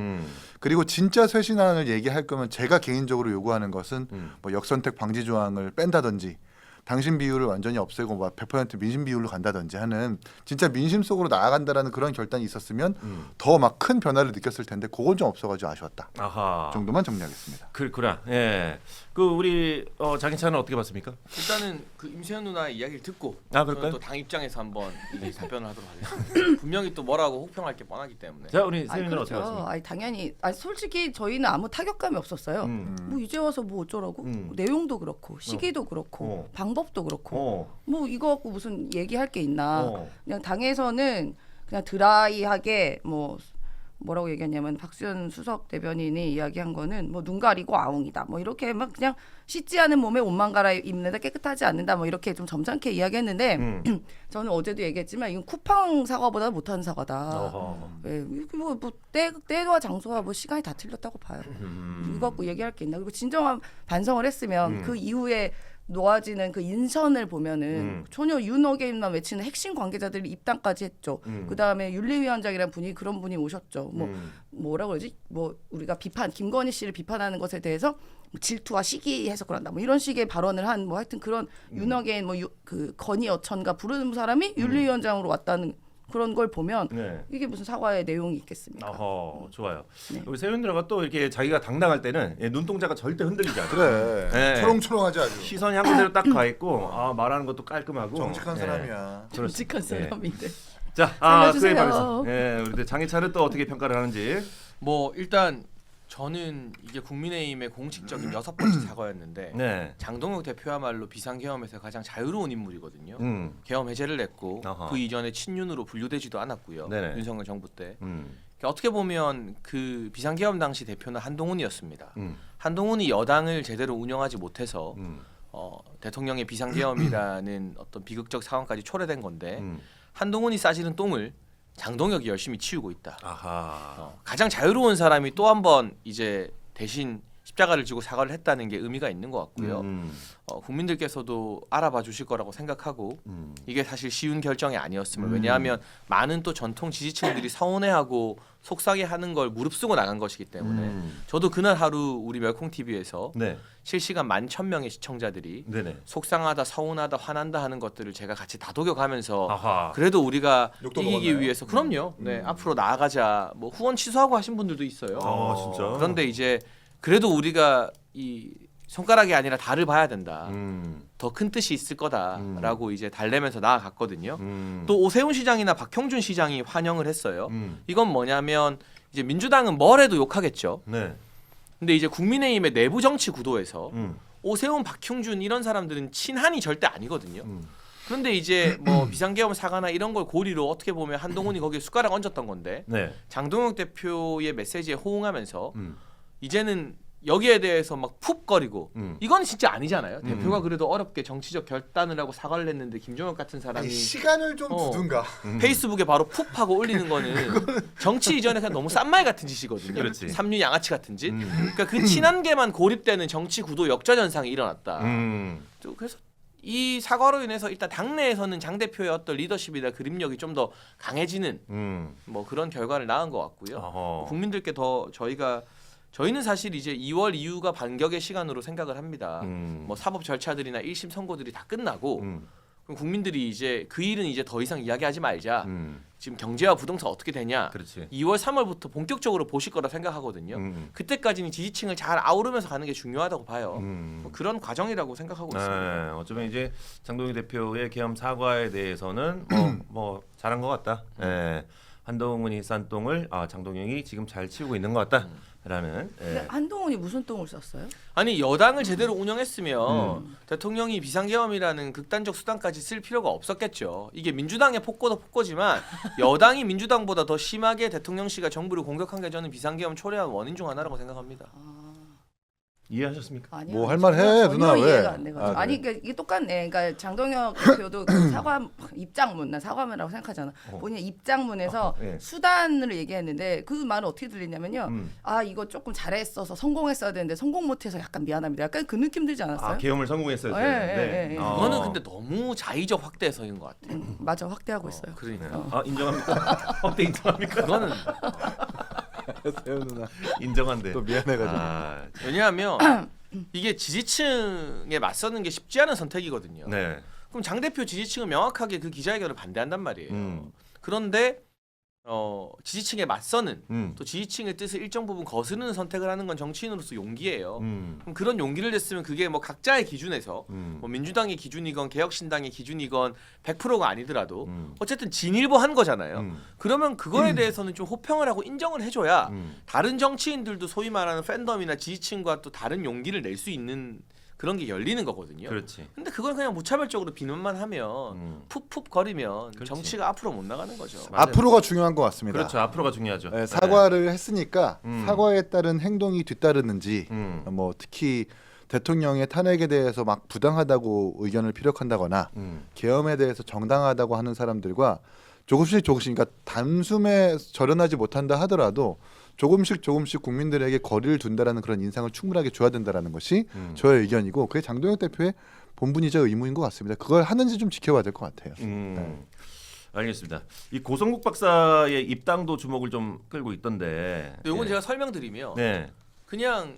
그리고 진짜 쇄신안을 얘기할 거면 제가 개인적으로 요구하는 것은 뭐 역선택 방지 조항을 뺀다든지 당신 비율을 완전히 없애고 뭐 100% 민심 비율로 간다든지 하는 진짜 민심 속으로 나아간다라는 그런 결단이 있었으면 더 막 큰 변화를 느꼈을 텐데 그건 좀 없어가지고 아쉬웠다. 아하. 정도만 정리하겠습니다. 그렇구나. 예. 그 우리 장희찬은 어떻게 봤습니까? 일단은 그 임시현 누나의 이야기를 듣고 그럴까요? 저는 또 당 입장에서 한번 이 답변을 하도록 하겠습니다. 분명히 또 뭐라고 혹평할 게 뻔하기 때문에. 자, 우리 세윤이는 어떻게 봤습니까? 아니 당연히 솔직히 저희는 아무 타격감이 없었어요. 뭐 이제 와서 뭐 어쩌라고? 내용도 그렇고 시기도 그렇고 방법도 그렇고 뭐 이거 갖고 무슨 얘기할 게 있나? 그냥 당에서는 그냥 드라이하게 뭐 뭐라고 얘기했냐면 박수현 수석 대변인이 이야기한 거는 뭐 눈 가리고 아웅이다. 뭐 이렇게 막 그냥 씻지 않은 몸에 옷만 갈아입는다 깨끗하지 않는다. 뭐 이렇게 좀 점잖게 이야기했는데 저는 어제도 얘기했지만 이건 쿠팡 사과보다 못한 사과다. 예, 뭐 때와 장소와 뭐 시간이 다 틀렸다고 봐요. 이거 갖고 얘기할 게 있나? 그리고 진정한 반성을 했으면 그 이후에 놓아지는 그 인선을 보면은 전혀 윤어게임만 외치는 핵심 관계자들이 입당까지 했죠. 그 다음에 윤리위원장이라는 분이 그런 분이 오셨죠. 뭐 뭐라 그러지? 뭐 우리가 비판 김건희 씨를 비판하는 것에 대해서 뭐 질투와 시기 해석을 한다. 뭐 이런 식의 발언을 한 뭐 하여튼 그런 윤어게인 뭐 그 건희 여천가 부르는 사람이 윤리위원장으로 왔다는. 그런 걸 보면 네. 이게 무슨 사과의 내용이 있겠습니까? 어허, 좋아요. 네. 우리 세윤들아가 또 이렇게 자기가 당당할 때는 눈동자가 절대 흔들리지 않아요. 그래. 네. 초롱초롱하지 아주. 시선이 한 군데로 딱 가 있고 말하는 것도 깔끔하고 정직한 예. 사람이야. 정직한 사람인데. 자, 살려주세요. 그에 반해서 우리 장희찬은 또 어떻게 평가를 하는지. 뭐 일단 저는 이게 국민의힘의 공식적인 6번째 사과였는데 네. 장동혁 대표야말로 비상계엄에서 가장 자유로운 인물이거든요. 계엄 해제를 냈고 어허. 그 이전에 친윤으로 분류되지도 않았고요. 네네. 윤석열 정부 때. 그러니까 어떻게 보면 그 비상계엄 당시 대표는 한동훈이었습니다. 한동훈이 여당을 제대로 운영하지 못해서 대통령의 비상계엄이라는 어떤 비극적 상황까지 초래된 건데 한동훈이 싸지는 똥을 장동혁이 열심히 치우고 있다. 아하. 가장 자유로운 사람이 또 한 번 이제 대신 십자가를 지고 사과를 했다는 게 의미가 있는 것 같고요. 국민들께서도 알아봐 주실 거라고 생각하고 이게 사실 쉬운 결정이 아니었음을 왜냐하면 많은 또 전통 지지층들이 서운해하고 속상해하는 걸 무릅쓰고 나간 것이기 때문에 저도 그날 하루 우리 멸콩 TV에서 네. 실시간 11,000명의 시청자들이 네네. 속상하다, 서운하다, 화난다 하는 것들을 제가 같이 다독여가면서 아하. 그래도 우리가 욕도 이기기 먹었나요? 위해서 그럼요. 네, 앞으로 나아가자. 뭐 후원 취소하고 하신 분들도 있어요. 진짜. 그런데 이제 그래도 우리가 이 손가락이 아니라 달을 봐야 된다. 더 큰 뜻이 있을 거다라고 이제 달래면서 나아갔거든요. 또 오세훈 시장이나 박형준 시장이 환영을 했어요. 이건 뭐냐면 이제 민주당은 뭘 해도 욕하겠죠. 네. 근데 이제 국민의힘의 내부 정치 구도에서 오세훈, 박형준 이런 사람들은 친한이 절대 아니거든요. 그런데 이제 뭐 비상계엄 사과나 이런 걸 고리로 어떻게 보면 한동훈이 거기에 숟가락 얹었던 건데 네. 장동혁 대표의 메시지에 호응하면서 이제는 여기에 대해서 막 푹거리고 이건 진짜 아니잖아요. 대표가 그래도 어렵게 정치적 결단을 하고 사과를 했는데 김종혁 같은 사람이 아니, 시간을 좀 두든가. 페이스북에 바로 푹 하고 올리는 거는 정치 이전에 그냥 너무 싼말 같은 짓이거든요. 그렇지. 삼류 양아치 같은 짓. 그러니까 그 친한 게만 고립되는 정치 구도 역전 현상이 일어났다. 또 그래서 이 사과로 인해서 일단 당내에서는 장 대표의 어떤 리더십이나 그림력이 좀 더 강해지는 뭐 그런 결과를 낳은 것 같고요. 어허. 국민들께 더 저희는 사실 이제 2월 이후가 반격의 시간으로 생각을 합니다. 뭐 사법 절차들이나 1심 선고들이 다 끝나고 그럼 국민들이 이제 그 일은 이제 더 이상 이야기하지 말자. 지금 경제와 부동산 어떻게 되냐. 그렇지. 2월 3월부터 본격적으로 보실 거라 생각하거든요. 그때까지는 지지층을 잘 아우르면서 가는 게 중요하다고 봐요. 뭐 그런 과정이라고 생각하고 있습니다. 네, 어쩌면 이제 장동희 대표의 계엄 사과에 대해서는 뭐 잘한 것 같다. 예. 한동훈이 싼 똥을 장동영이 지금 잘 치우고 있는 것 같다라는. 근데 한동훈이 무슨 똥을 쌌어요? 아니 여당을 제대로 운영했으면 대통령이 비상계엄이라는 극단적 수단까지 쓸 필요가 없었겠죠. 이게 민주당의 폭거도 폭거지만 여당이 민주당보다 더 심하게 대통령실과 정부를 공격한 게 저는 비상계엄 초래한 원인 중 하나라고 생각합니다. 이해하셨습니까? 아니요. 뭐 할 말 해, 전혀 누나, 왜? 이해가 안 돼가지고. 아, 그래. 아니 그러니까 이게 똑같네. 그러니까 장동혁 대표도 그 사과 입장문, 난 사과문이라고 생각하잖아. 본인 입장문에서 예. 수단을 얘기했는데 그 말은 어떻게 들리냐면요. 아 이거 조금 잘했어서 성공했어야 되는데 성공 못해서 약간 미안합니다. 약간 그 느낌 들지 않았어요? 계엄을 성공했어야 예, 되는데. 예, 예. 그거는 근데 너무 자의적 확대 해석인 것 같아요. 맞아 확대하고 있어요. 그러니까 인정합니까? 확대 인정합니까? 그거는 세훈 누나 인정한데. 또 미안해가지고. 왜냐하면 이게 지지층에 맞서는 게 쉽지 않은 선택이거든요. 네. 그럼 장 대표 지지층은 명확하게 그 기자회견을 반대한단 말이에요. 그런데 지지층에 맞서는 또 지지층의 뜻을 일정 부분 거스르는 선택을 하는 건 정치인으로서 용기예요. 그럼 그런 용기를 냈으면 그게 뭐 각자의 기준에서 뭐 민주당의 기준이건 개혁신당의 기준이건 100%가 아니더라도 어쨌든 진일보한 거잖아요. 그러면 그거에 대해서는 좀 호평을 하고 인정을 해줘야 다른 정치인들도 소위 말하는 팬덤이나 지지층과 또 다른 용기를 낼 수 있는 그런 게 열리는 거거든요. 그렇지. 근데 그걸 그냥 무차별적으로 비난만 하면 푹푹 거리면 그렇지. 정치가 앞으로 못 나가는 거죠. 맞아요. 앞으로가 중요한 것 같습니다. 그렇죠. 앞으로가 중요하죠. 네, 사과를 했으니까 음. 사과에 따른 행동이 뒤따르는지 음. 뭐 특히 대통령의 탄핵에 대해서 막 부당하다고 의견을 피력한다거나 계엄에 대해서 정당하다고 하는 사람들과 조금씩 그러니까 단숨에 절연하지 못한다 하더라도 조금씩 국민들에게 거리를 둔다라는 그런 인상을 충분하게 줘야 된다라는 것이 저의 의견이고 그게 장동혁 대표의 본분이자 의무인 것 같습니다. 그걸 하는지 좀 지켜봐야 될 것 같아요. 알겠습니다. 이 고성국 박사의 입당도 주목을 좀 끌고 있던데. 근데 이건 제가 설명드리면 네. 그냥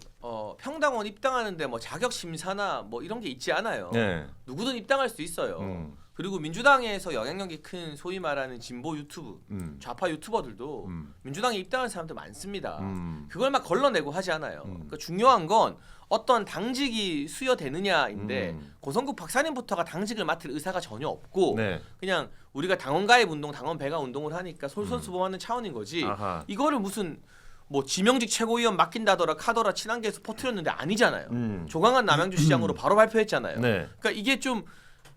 평당원 입당하는데 뭐 자격 심사나 뭐 이런 게 있지 않아요. 네. 누구든 입당할 수 있어요. 그리고 민주당에서 영향력이 큰 소위 말하는 진보 유튜브, 좌파 유튜버들도 민주당에 입당한 사람들 많습니다. 그걸 막 걸러내고 하지 않아요. 그러니까 중요한 건 어떤 당직이 수여되느냐인데 고성국 박사님부터가 당직을 맡을 의사가 전혀 없고 네. 그냥 우리가 당원 가입 운동, 당원 배가 운동을 하니까 솔선수범하는 차원인 거지. 아하. 이거를 무슨 뭐 지명직 최고위원 맡긴다더라 카더라 친한계에서 퍼뜨렸는데 아니잖아요. 조강한 남양주 시장으로 바로 발표했잖아요. 네. 그러니까 이게 좀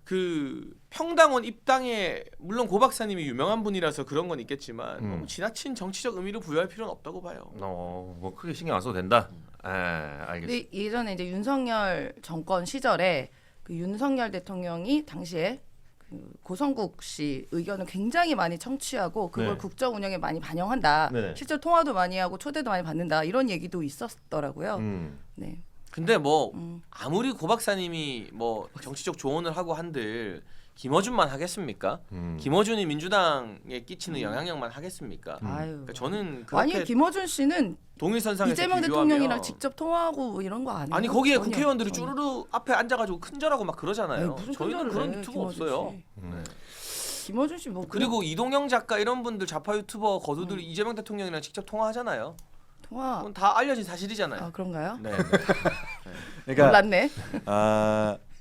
그 평당원 입당에 물론 고 박사님이 유명한 분이라서 그런 건 있겠지만 너무 지나친 정치적 의미를 부여할 필요는 없다고 봐요. 뭐 크게 신경 안 써도 된다. 알겠습니다. 근데 예전에 이제 윤석열 정권 시절에 그 윤석열 대통령이 당시에 그 고성국 씨 의견을 굉장히 많이 청취하고 그걸 네. 국정 운영에 많이 반영한다. 네. 실제로 통화도 많이 하고 초대도 많이 받는다. 이런 얘기도 있었더라고요. 네. 근데 뭐 아무리 고 박사님이 뭐 정치적 조언을 하고 한들 김어준만 하겠습니까? 김어준이 민주당에 끼치는 영향력만 하겠습니까? 아유. 그러니까 저는 아니 그렇게 김어준 씨는 동일선상에서 이재명 비교하면 대통령이랑 직접 통화하고 뭐 이런 거 아니에요? 아니 거기에 전혀, 국회의원들이 전혀. 쭈루루 앞에 앉아가지고 큰절하고 막 에이, 그러잖아요. 무슨 저희는 큰절을 그런 해, 유튜브 김어준 없어요. 씨. 김어준 씨 뭐 그리고 이동영 작가 이런 분들 좌파 유튜버 거두들이 이재명 대통령이랑 직접 통화하잖아요. 통화 그건 다 알려진 사실이잖아요. 아 그런가요? 네. 그러니까 몰랐네.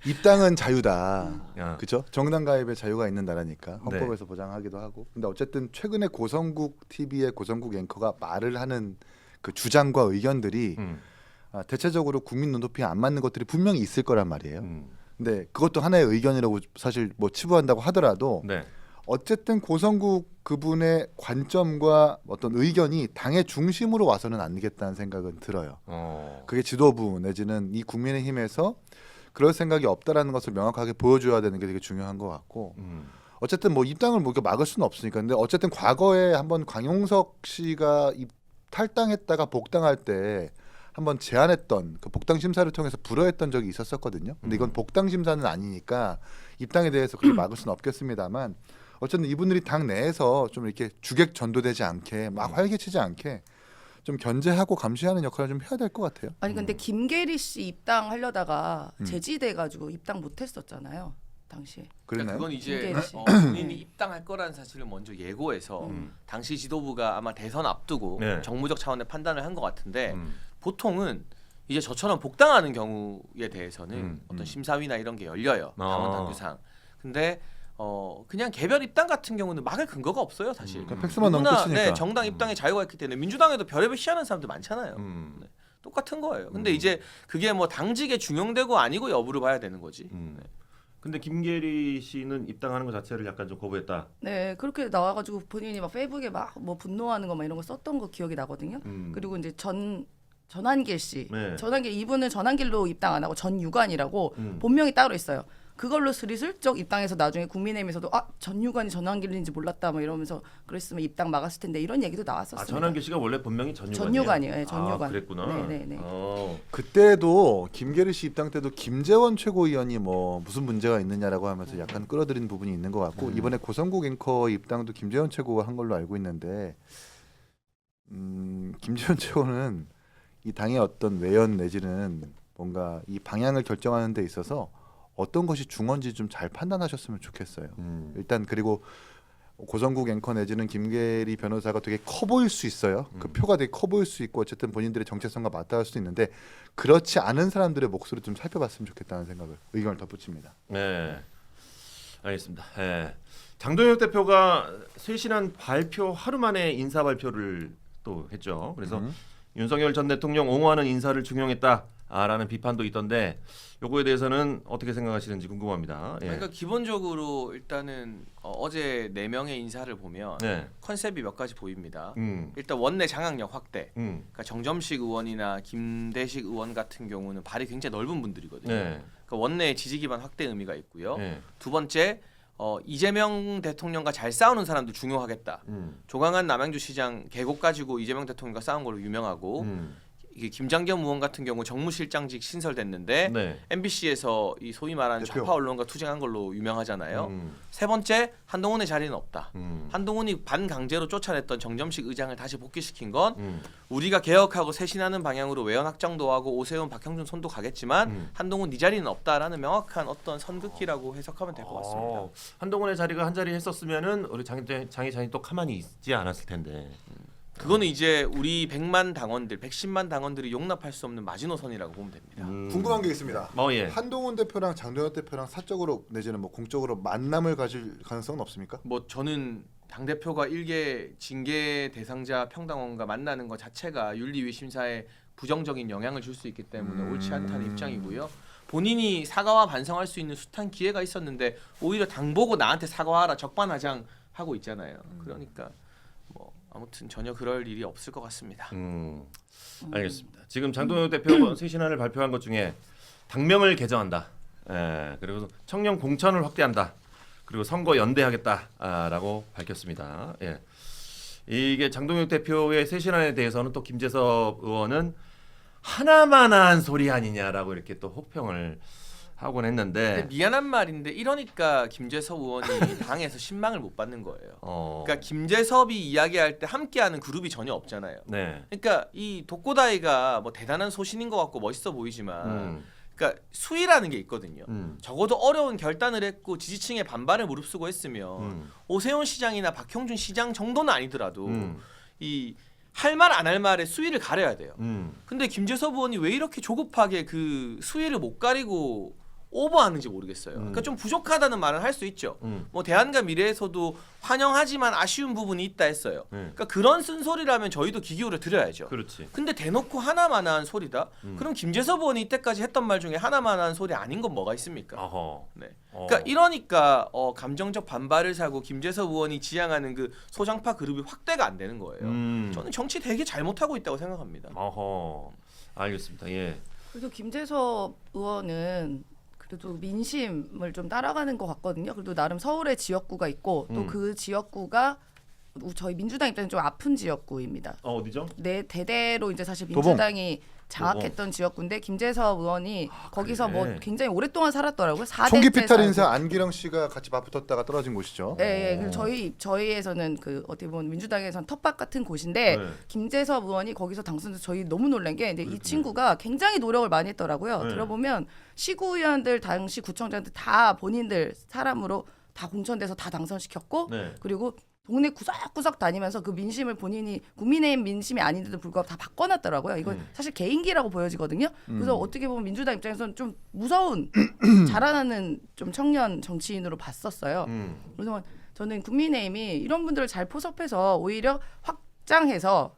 입당은 자유다. 야. 그렇죠? 정당 가입의 자유가 있는 나라니까 헌법에서 보장하기도 하고. 근데 어쨌든 최근에 고성국 TV의 고성국 앵커가 말을 하는 그 주장과 의견들이 대체적으로 국민 눈높이에 안 맞는 것들이 분명히 있을 거란 말이에요. 근데 그것도 하나의 의견이라고 사실 뭐 치부한다고 하더라도 네. 어쨌든 고성국 그분의 관점과 어떤 의견이 당의 중심으로 와서는 안 되겠다는 생각은 들어요. 그게 지도부 내지는 이 국민의힘에서 그럴 생각이 없다라는 것을 명확하게 보여줘야 되는 게 되게 중요한 것 같고 어쨌든 뭐 입당을 뭐 이렇게 막을 수는 없으니까 근데 어쨌든 과거에 한번 강용석 씨가 탈당했다가 복당할 때 한번 제안했던 그 복당 심사를 통해서 불허했던 적이 있었었거든요. 근데 이건 복당 심사는 아니니까 입당에 대해서 그렇게 막을 수는 없겠습니다만 어쨌든 이분들이 당 내에서 좀 이렇게 주객 전도되지 않게 막 활개치지 않게 좀 견제하고 감시하는 역할을 좀 해야 될 것 같아요. 아니 근데 김계리 씨 입당하려다가 제지돼가지고 입당 못했었잖아요. 당시에. 그러니까 그랬나요? 그건 이제 김계리 씨. 본인이 입당할 거라는 사실을 먼저 예고해서 당시 지도부가 아마 대선 앞두고 네. 정무적 차원의 판단을 한 것 같은데 보통은 이제 저처럼 복당하는 경우에 대해서는 어떤 심사위나 이런 게 열려요. 당원 당규상. 근데 그냥 개별 입당 같은 경우는 막을 근거가 없어요, 사실. 팩스만 넣으면 누구나, 끝이니까. 네, 정당 입당에 자유가 있기 때문에 민주당에도 별의별 희한한 사람들 많잖아요. 네, 똑같은 거예요. 근데 이제 그게 뭐 당직에 중용되고 아니고 여부를 봐야 되는 거지. 네. 근데 김계리 씨는 입당하는 것 자체를 약간 좀 거부했다. 네 그렇게 나와가지고 본인이 막 페이북에 막 뭐 분노하는 거 막 이런 거 썼던 거 기억이 나거든요. 그리고 이제 전한길 씨, 네. 전한길 이분은 전한길로 입당 안 하고 전유관이라고 본명이 따로 있어요. 그걸로 스리슬쩍 입당해서 나중에 국민의힘에서도 전유관이 전한길인지 몰랐다 뭐 이러면서 그랬으면 입당 막았을 텐데 이런 얘기도 나왔었습니다. 전한길 씨가 원래 본명이 전유관이에요. 전유관이에요. 네, 전유관. 그랬구나. 네네네. 그때도 김계리 씨 입당 때도 김재원 최고위원이 뭐 무슨 문제가 있느냐라고 하면서 약간 끌어들인 부분이 있는 것 같고 이번에 고성국 앵커 입당도 김재원 최고가 한 걸로 알고 있는데 김재원 최고는 이 당의 어떤 외연 내지는 뭔가 이 방향을 결정하는 데 있어서 어떤 것이 중요한지 좀 잘 판단하셨으면 좋겠어요. 일단 그리고 고성국 앵커 내지는 김계리 변호사가 되게 커 보일 수 있어요. 그 표가 되게 커 보일 수 있고 어쨌든 본인들의 정체성과 맞닿을 수도 있는데 그렇지 않은 사람들의 목소리 좀 살펴봤으면 좋겠다는 생각을 의견을 덧붙입니다. 네, 알겠습니다. 네. 장동혁 대표가 쇄신한 발표 하루 만에 인사 발표를 또 했죠. 그래서 윤석열 전 대통령 옹호하는 인사를 중용했다. 라는 비판도 있던데 요거에 대해서는 어떻게 생각하시는지 궁금합니다. 예. 그러니까 기본적으로 일단은 어제 4명의 인사를 보면 네. 컨셉이 몇 가지 보입니다. 일단 원내 장악력 확대. 그러니까 정점식 의원이나 김대식 의원 같은 경우는 발이 굉장히 넓은 분들이거든요. 네. 그러니까 원내 지지 기반 확대 의미가 있고요. 네. 두 번째 이재명 대통령과 잘 싸우는 사람도 중요하겠다. 조강한 남양주시장 계곡 가지고 이재명 대통령과 싸운 걸로 유명하고 이게 김장겸 의원 같은 경우 정무실장직 신설됐는데 네. MBC에서 이 소위 말하는 대표. 좌파 언론과 투쟁한 걸로 유명하잖아요. 세 번째 한동훈의 자리는 없다. 한동훈이 반강제로 쫓아냈던 정점식 의장을 다시 복귀시킨 건 우리가 개혁하고 쇄신하는 방향으로 외연 확장도 하고 오세훈, 박형준 손도 가겠지만 한동훈 네 자리는 없다라는 명확한 어떤 선긋기라고 해석하면 될 것 같습니다. 한동훈의 자리가 한 자리 했었으면은 우리 장희찬이 또 가만히 있지 않았을 텐데. 그거는 이제 우리 100만 당원들, 110만 당원들이 용납할 수 없는 마지노선이라고 보면 됩니다. 궁금한 게 있습니다. 예. 한동훈 대표랑 장동혁 대표랑 사적으로 내지는 뭐 공적으로 만남을 가질 가능성은 없습니까? 뭐 저는 당 대표가 일개 징계 대상자 평당원과 만나는 것 자체가 윤리위 심사에 부정적인 영향을 줄 수 있기 때문에 옳지 않다는 입장이고요. 본인이 사과와 반성할 수 있는 숫한 기회가 있었는데 오히려 당 보고 나한테 사과하라 적반하장 하고 있잖아요. 그러니까 뭐 아무튼 전혀 그럴 일이 없을 것 같습니다. 알겠습니다. 지금 장동혁 대표가 새 신안을 발표한 것 중에 당명을 개정한다. 그리고 청년 공천을 확대한다. 그리고 선거 연대하겠다라고 밝혔습니다. 예. 이게 장동혁 대표의 새 신안에 대해서는 또 김재섭 의원은 하나만 한 소리 아니냐라고 이렇게 또 혹평을 하곤 했는데 근데 미안한 말인데 이러니까 김재섭 의원이 당에서 신망을 못 받는 거예요. 그러니까 김재섭이 이야기할 때 함께하는 그룹이 전혀 없잖아요. 네. 그러니까 이 독고다이가 뭐 대단한 소신인 것 같고 멋있어 보이지만 그러니까 수위라는 게 있거든요. 적어도 어려운 결단을 했고 지지층의 반발을 무릅쓰고 했으면 오세훈 시장이나 박형준 시장 정도는 아니더라도 이 할 말 안 할 말의 수위를 가려야 돼요. 근데 김재섭 의원이 왜 이렇게 조급하게 그 수위를 못 가리고 오버하는지 모르겠어요. 그러니까 좀 부족하다는 말은 할 수 있죠. 뭐 대안과 미래에서도 환영하지만 아쉬운 부분이 있다 했어요. 그러니까 그런 쓴소리라면 저희도 귀 기울여 드려야죠. 그렇지. 근데 대놓고 하나만한 소리다? 그럼 김재섭 의원이 이때까지 했던 말 중에 하나만한 소리 아닌 건 뭐가 있습니까? 네. 그러니까 이러니까 감정적 반발을 사고 김재섭 의원이 지향하는 그 소장파 그룹이 확대가 안 되는 거예요. 저는 정치 되게 잘못하고 있다고 생각합니다. 알겠습니다. 예. 그래도 김재섭 의원은 그래도 민심을 좀 따라가는 것 같거든요. 그래도 나름 서울에 지역구가 있고 또 그 지역구가 저희 민주당 입장에서 좀 아픈 지역구입니다. 어디죠? 네, 대대로 이제 사실 도봉. 민주당이 장악했던 지역구인데 김재섭 의원이 거기서 그래. 뭐 굉장히 오랫동안 살았더라고요. 4대째 총기 피탈 살고. 인사 안기령 씨가 같이 맞붙었다가 떨어진 곳이죠. 네, 그래서 저희에서는 그 어떻게 보면 민주당에서는 텃밭 같은 곳인데 네. 김재섭 의원이 거기서 당선돼서 저희 너무 놀란 게 근데 이 친구가 굉장히 노력을 많이 했더라고요. 네. 들어보면 시구의원들 당시 구청장들 다 본인들 사람으로 다 공천돼서 다 당선시켰고 네. 그리고 동네 구석구석 다니면서 그 민심을 본인이 국민의힘 민심이 아닌데도 불구하고 다 바꿔놨더라고요. 이건 사실 개인기라고 보여지거든요. 그래서 어떻게 보면 민주당 입장에서는 좀 무서운 자라나는 좀 청년 정치인으로 봤었어요. 그래서 저는 국민의힘이 이런 분들을 잘 포섭해서 오히려 확장해서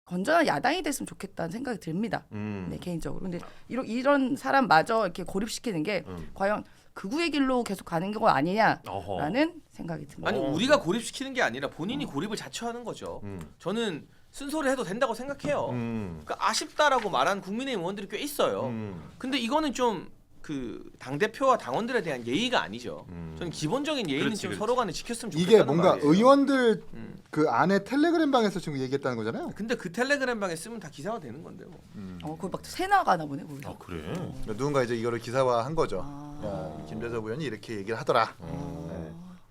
건전한 야당이 됐으면 좋겠다는 생각이 듭니다. 네, 개인적으로. 근데 이런 사람마저 이렇게 고립시키는 게 과연 극우의 길로 계속 가는 거 아니냐라는 생각이 듭니다. 아니 우리가 고립시키는 게 아니라 본인이 고립을 자처하는 거죠. 저는 쓴소리 해도 된다고 생각해요. 그러니까 아쉽다라고 말하는 국민의힘 의원들이 꽤 있어요. 근데 이거는 좀 그 당 대표와 당원들에 대한 예의가 아니죠. 저는 기본적인 예의는 그렇지, 좀 그렇지. 서로 간에 지켰으면 좋겠다는 이게 뭔가 말이에요. 의원들 그 안에 텔레그램 방에서 지금 얘기했다는 거잖아요. 근데 그 텔레그램 방에 쓰면 다 기사화 되는 건데 뭐. 거기 막 새 나가나 보네 거기. 그래. 그러니까 누군가 이제 이거를 기사화한 거죠. 아. 야, 김재섭 의원이 이렇게 얘기를 하더라.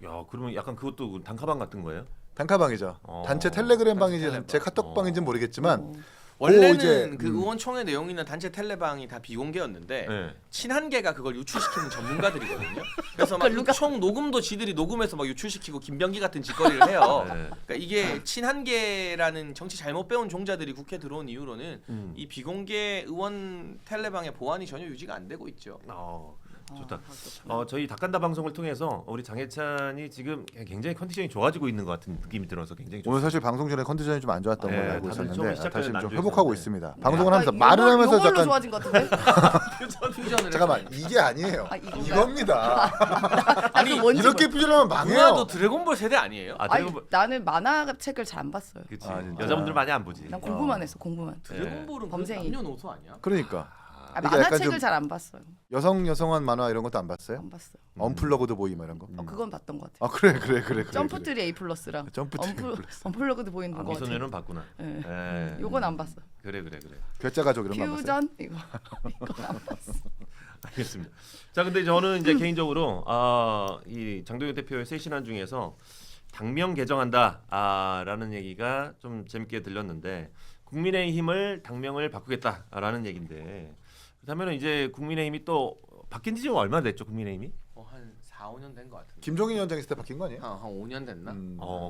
야, 그러면 약간 그것도 단카방 같은 거예요? 단카방이죠. 단체 텔레그램 방이지 텔레방. 제 카톡방인지는 모르겠지만 원래는 이제, 그 의원총회 내용이나 단체 텔레방이 다 비공개였는데 네. 친한계가 그걸 유출시키는 전문가들이거든요. 그래서 막 총 녹음도 지들이 녹음해서 막 유출시키고 김병기 같은 짓거리를 해요. 네. 그러니까 이게 친한계라는 정치 잘못 배운 종자들이 국회 들어온 이후로는 이 비공개 의원 텔레방의 보안이 전혀 유지가 안 되고 있죠. 좋다. 그렇구나. 저희 닭간다 방송을 통해서 우리 장해찬이 지금 굉장히 컨디션이 좋아지고 있는 것 같은 느낌이 들어서 굉장히 오늘 사실 방송 전에 컨디션이 좀 안 좋았던 네, 걸로 알고 다들 좀 있었는데 시작 다시 전에는 좀 안 회복하고 좋았었는데. 있습니다. 방송을 하면서 아, 말을 하면서 요걸로 잠깐 좋아진 것 같은데. 퓨전을 잠깐만 이게 아니에요. 아, 이건가요? 이겁니다. 아니 뭔지 이렇게 퓨전하면 망해요. 누나도 드래곤볼 세대 아니에요? 아니, 나는 만화책을 잘 안 봤어요. 그치. 아, 진짜. 여자분들 많이 안 보지. 난 공부만 했어. 공부만. 드래곤볼은 범생이. 남녀노소 아니야? 그러니까 아, 이게 약간 만화책을 좀 잘 안 봤어요. 여성한 만화 이런 것도 안 봤어요? 안 봤어요. 언플러그드 보이 뭐 이런 거. 그건 봤던 것 같아요. 아 그래. 점프트리 A 플러스랑 점프트리 A 플러스. 언플러그드 보이는 아, 거 같아요. 미소녀는 봤구나. 네. 예. 요건 안 봤어. 그래. 괴짜 가족 이런 거 안 봤어요? 퓨전 이건 안 봤어. 알겠습니다. 자, 근데 저는 이제 개인적으로 이 장동현 대표의 새 신안 중에서 당명 개정한다라는 얘기가 좀 재밌게 들렸는데 국민의힘을 당명을 바꾸겠다라는 얘기인데 그렇다면 이제 국민의힘이 또 바뀐 지 좀 얼마 됐죠? 국민의힘이? 한 4, 5년 된 것 같은데. 김종인 위원장 있을 때 바뀐 거 아니에요? 한 5년 됐나?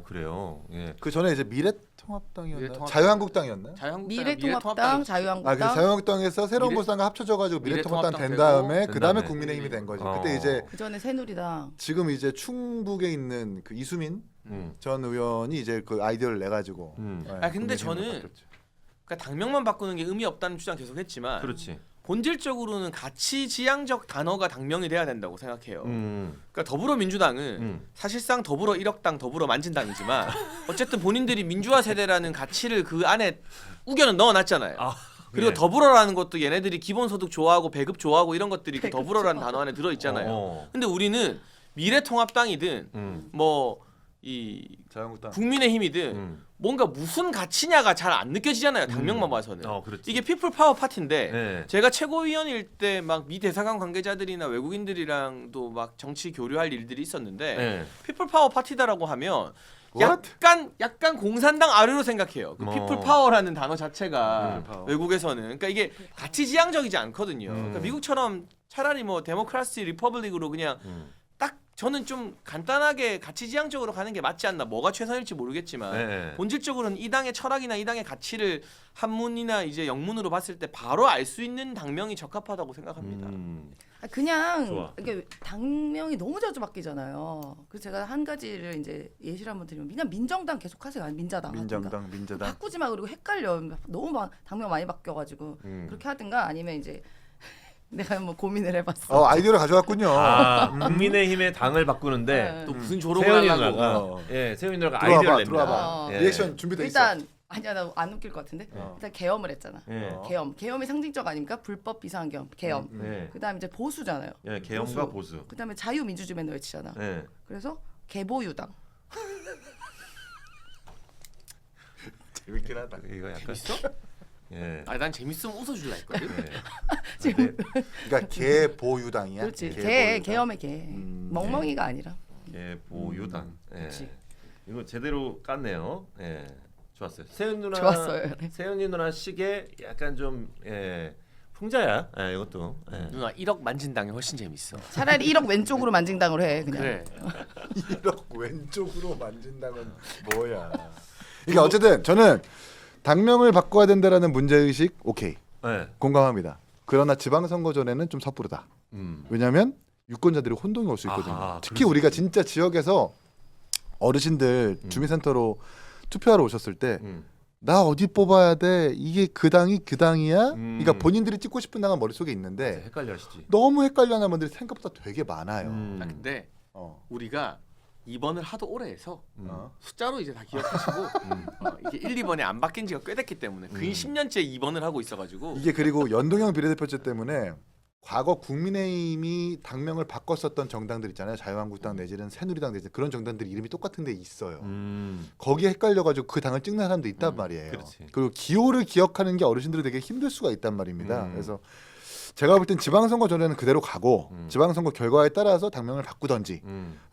그래요. 예. 그 전에 이제 미래통합당이었나? 미래통합당. 자유한국당이었나? 미래통합당, 자유한국당. 그래서 자유한국당에서 새로운 미래- 보수당과 합쳐져가지고 미래통합당 된 미래통합당 다음에 되고 그 다음에 된 국민의힘이 된 거죠. 어. 그때 이제 그 전에 새누리당. 지금 이제 충북에 있는 그 이수민 전 의원이 이제 그 아이디어를 내 가지고. 아, 근데 저는 그러니까 당명만 바꾸는 게 의미 없다는 주장 계속했지만 그렇지. 본질적으로는 가치 지향적 단어가 당명이 돼야 된다고 생각해요. 음. 그러니까 더불어민주당은 사실상 더불어 1억당 더불어 만진당이지만 어쨌든 본인들이 민주화 세대라는 가치를 그 안에 우겨는 넣어놨잖아요. 그리고 예. 더불어라는 것도 얘네들이 기본소득 좋아하고 배급 좋아하고 이런 것들이 그 더불어라는 단어 안에 들어있잖아요. 근데 우리는 미래통합당이든 뭐 이 자유한국당. 국민의힘이든 뭔가 무슨 가치냐가 잘 안 느껴지잖아요. 당명만 봐서는. 그렇지. 이게 피플 파워 파티인데 네. 제가 최고위원일 때 막 미 대사관 관계자들이나 외국인들이랑도 막 정치 교류할 일들이 있었는데 네. 피플 파워 파티다라고 하면 What? 약간 공산당 아래로 생각해요. 그 피플 파워라는 단어 자체가 파워. 외국에서는 그러니까 이게 가치 지향적이지 않거든요. 그러니까 미국처럼 차라리 뭐 데모크라시 리퍼블릭으로 그냥 딱 저는 좀 간단하게 가치 지향적으로 가는 게 맞지 않나. 뭐가 최선일지 모르겠지만 네. 본질적으로는 이 당의 철학이나 이 당의 가치를 한문이나 이제 영문으로 봤을 때 바로 알 수 있는 당명이 적합하다고 생각합니다. 그냥 좋아. 이게 당명이 너무 자주 바뀌잖아요. 그래서 제가 한 가지를 이제 예시를 한번 드리면 그냥 민정당 계속 하세요. 아니 민자당. 하든가. 민자당. 바꾸지 마. 그리고 헷갈려. 너무 당명 많이 바뀌어가지고 그렇게 하든가 아니면 이제 내가 한번 고민을 해봤어. 아이디어를 가져왔군요. 국민의힘의 당을 바꾸는데 네. 또 무슨 조롱을 세연이 하려고. 누나가 세연이 누나가 들어와봐, 아이디어를 냅니다. 들어와봐. 예. 리액션 준비돼 있어. 일단 아니야 나 안 웃길 것 같은데. 어. 일단 계엄을 했잖아. 예. 계엄이 상징적 아닙니까? 불법 비상계엄. 계엄. 네. 그다음 이제 보수잖아요. 예, 개엄과 보수. 그다음에 자유민주주의를 외치잖아. 예. 그래서 개보유당. 재밌긴 하다. 이거 약간 재밌어? 예. 아니 난 재밌으면 웃어줄라 했거든. 지금 그러니까 개보유당이야. 그렇지. 개보유당. 계엄의 개. 멍멍이가 아니라. 예, 보유당. 예. 그렇지. 이거 제대로 깠네요. 예. 좋았어요. 세연 누나 좋았어요. 세연이 누나 식의 약간 좀 풍자야. 예, 이것도. 예. 누나 1억 만진당이 훨씬 재밌어. 차라리 1억 왼쪽으로 만진당으로 해 그냥. 그래. 1억 왼쪽으로 만진다면 뭐야? 이게 어쨌든 저는 당명을 바꿔야 된다라는 문제의식 오케이 예. 공감합니다. 그러나 지방선거 전에는 좀 섣부르다. 왜냐하면 유권자들이 혼동이 올 수 있거든요. 아하, 특히 그럴 수 우리가 있지. 진짜 지역에서 어르신들 주민센터로 투표하러 오셨을 때 나 어디 뽑아야 돼? 이게 그 당이 그 당이야? 그러니까 본인들이 찍고 싶은 당은 머릿속에 있는데 헷갈려 하시지. 너무 헷갈려하는 분들이 생각보다 되게 많아요. 아, 근데 어. 우리가 2번을 하도 오래 해서 어. 숫자로 이제 다 기억하시고 이게 1, 2번이 안 바뀐 지가 꽤 됐기 때문에 근 10년째 2번을 하고 있어가지고 이게 그리고 연동형 비례대표제 때문에 과거 국민의힘이 당명을 바꿨었던 정당들 있잖아요. 자유한국당 내지는 새누리당 내지는 그런 정당들이 이름이 똑같은 데 있어요. 거기에 헷갈려가지고 그 당을 찍는 사람도 있단 말이에요. 그렇지. 그리고 기호를 기억하는 게 어르신들이 되게 힘들 수가 있단 말입니다. 그래서 제가 볼 땐 지방선거 전에는 그대로 가고 지방선거 결과에 따라서 당명을 바꾸던지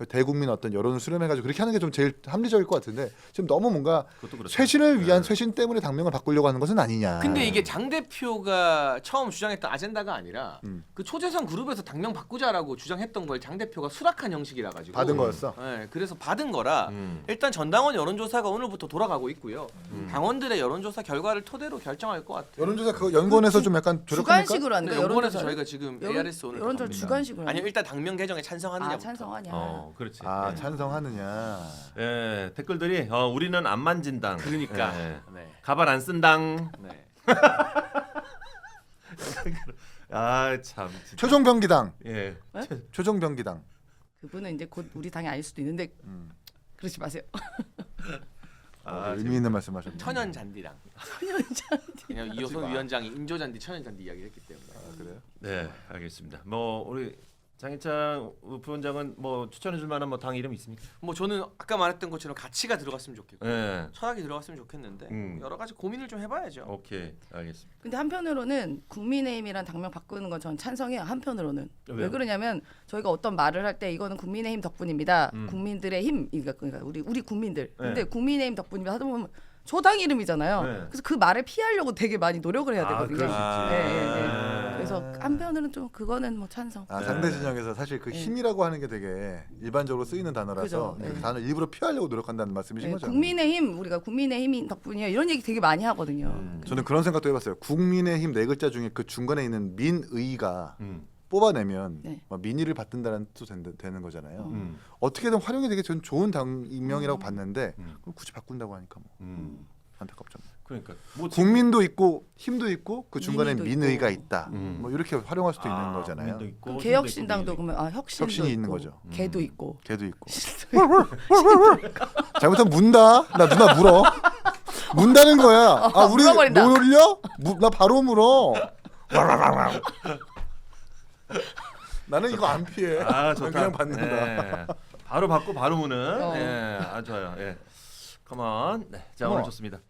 대국민 어떤 여론을 수렴해가지고 그렇게 하는 게 좀 제일 합리적일 것 같은데 지금 너무 뭔가 그것도 그렇죠. 쇄신을 위한 쇄신 때문에 당명을 바꾸려고 하는 것은 아니냐. 근데 이게 장 대표가 처음 주장했던 아젠다가 아니라 음. 그 초재선 그룹에서 당명 바꾸자라고 주장했던 걸 장 대표가 수락한 형식이라 가지고 받은 거였어. 네, 그래서 받은 거라 일단 전당원 여론조사가 오늘부터 돌아가고 있고요. 당원들의 여론조사 결과를 토대로 결정할 것 같아요. 여론조사 그거 연구원에서 좀 약간 조력합니까? 주관식으로 하는 거야. 네, 여론조사 저희가 지금 ARS 오늘 여론조사 갑니다. 주관식으로 아니요 일단 당명 개정에 찬성하느냐. 찬성하냐. 그렇지. 아 예. 찬성하느냐. 예, 댓글들이 우리는 안 만진당. 그러니까. 예. 네. 가발 안 쓴당. 네. 아 참. 진짜. 최종병기당. 예. 최종병기당. 그분은 이제 곧 우리 당이 아닐 수도 있는데 그러지 마세요. 의미 있는 말씀하셨네요. 천연 잔디랑. 왜냐면 이호선 위원장이 인조 잔디, 천연 잔디 이야기했기 때문에. 그래요? 네, 알겠습니다. 뭐 우리 장희찬 부원장은 뭐 추천해줄 만한 뭐 당 이름 있습니까? 뭐 저는 아까 말했던 것처럼 가치가 들어갔으면 좋겠고 네. 철학이 들어갔으면 좋겠는데 여러 가지 고민을 좀 해봐야죠. 오케이, 알겠습니다. 근데 한편으로는 국민의힘이란 당명 바꾸는 건 전 찬성해요. 한편으로는 왜 그러냐면 저희가 어떤 말을 할 때 이거는 국민의힘 덕분입니다. 국민들의 힘, 그러니까 우리 국민들. 근데 국민의힘 덕분입니다 하다 보면 조당 이름이잖아요. 네. 그래서 그 말을 피하려고 되게 많이 노력을 해야 되거든요. 그럴 수 있지. 네. 그래서 한편으로는 좀 그거는 뭐 찬성. 상대 진영에서 사실 그 힘이라고 하는 게 되게 일반적으로 쓰이는 단어라서 그죠. 네. 그 단어 일부러 피하려고 노력한다는 말씀이신 거죠? 국민의힘 우리가 국민의힘 덕분이에요. 이런 얘기 되게 많이 하거든요. 저는 그런 생각도 해봤어요. 국민의힘 네 글자 중에 그 중간에 있는 민의가 뽑아내면 네. 민의를 받든다는 뜻도 되는 거잖아요. 어떻게든 활용이 되게 전 좋은 당명이라고 봤는데 그럼 굳이 바꾼다고 하니까 뭐 안타깝죠. 그러니까 뭐 국민도 있고 힘도 있고 그 중간에 민의도 민의가 있고. 있다. 뭐 이렇게 활용할 수도 있는 거잖아요. 민도 있고, 그럼 힘도 개혁신당도 있고, 그러면 혁신도 혁신이 있고, 있는 거죠. 개도 있고. 개도 있고. 잘못하면 문다. 나 누나 물어. 문다는 거야. 아 우리 물어버린다. 놀려? 나 바로 물어. 나는 이거 안 피해. 아 좋다. 그냥 받는다. 예. 바로 받고 바로 무는. 어. 예, 아 좋아요. 예. 컴온. 네, 자 오늘 좋습니다.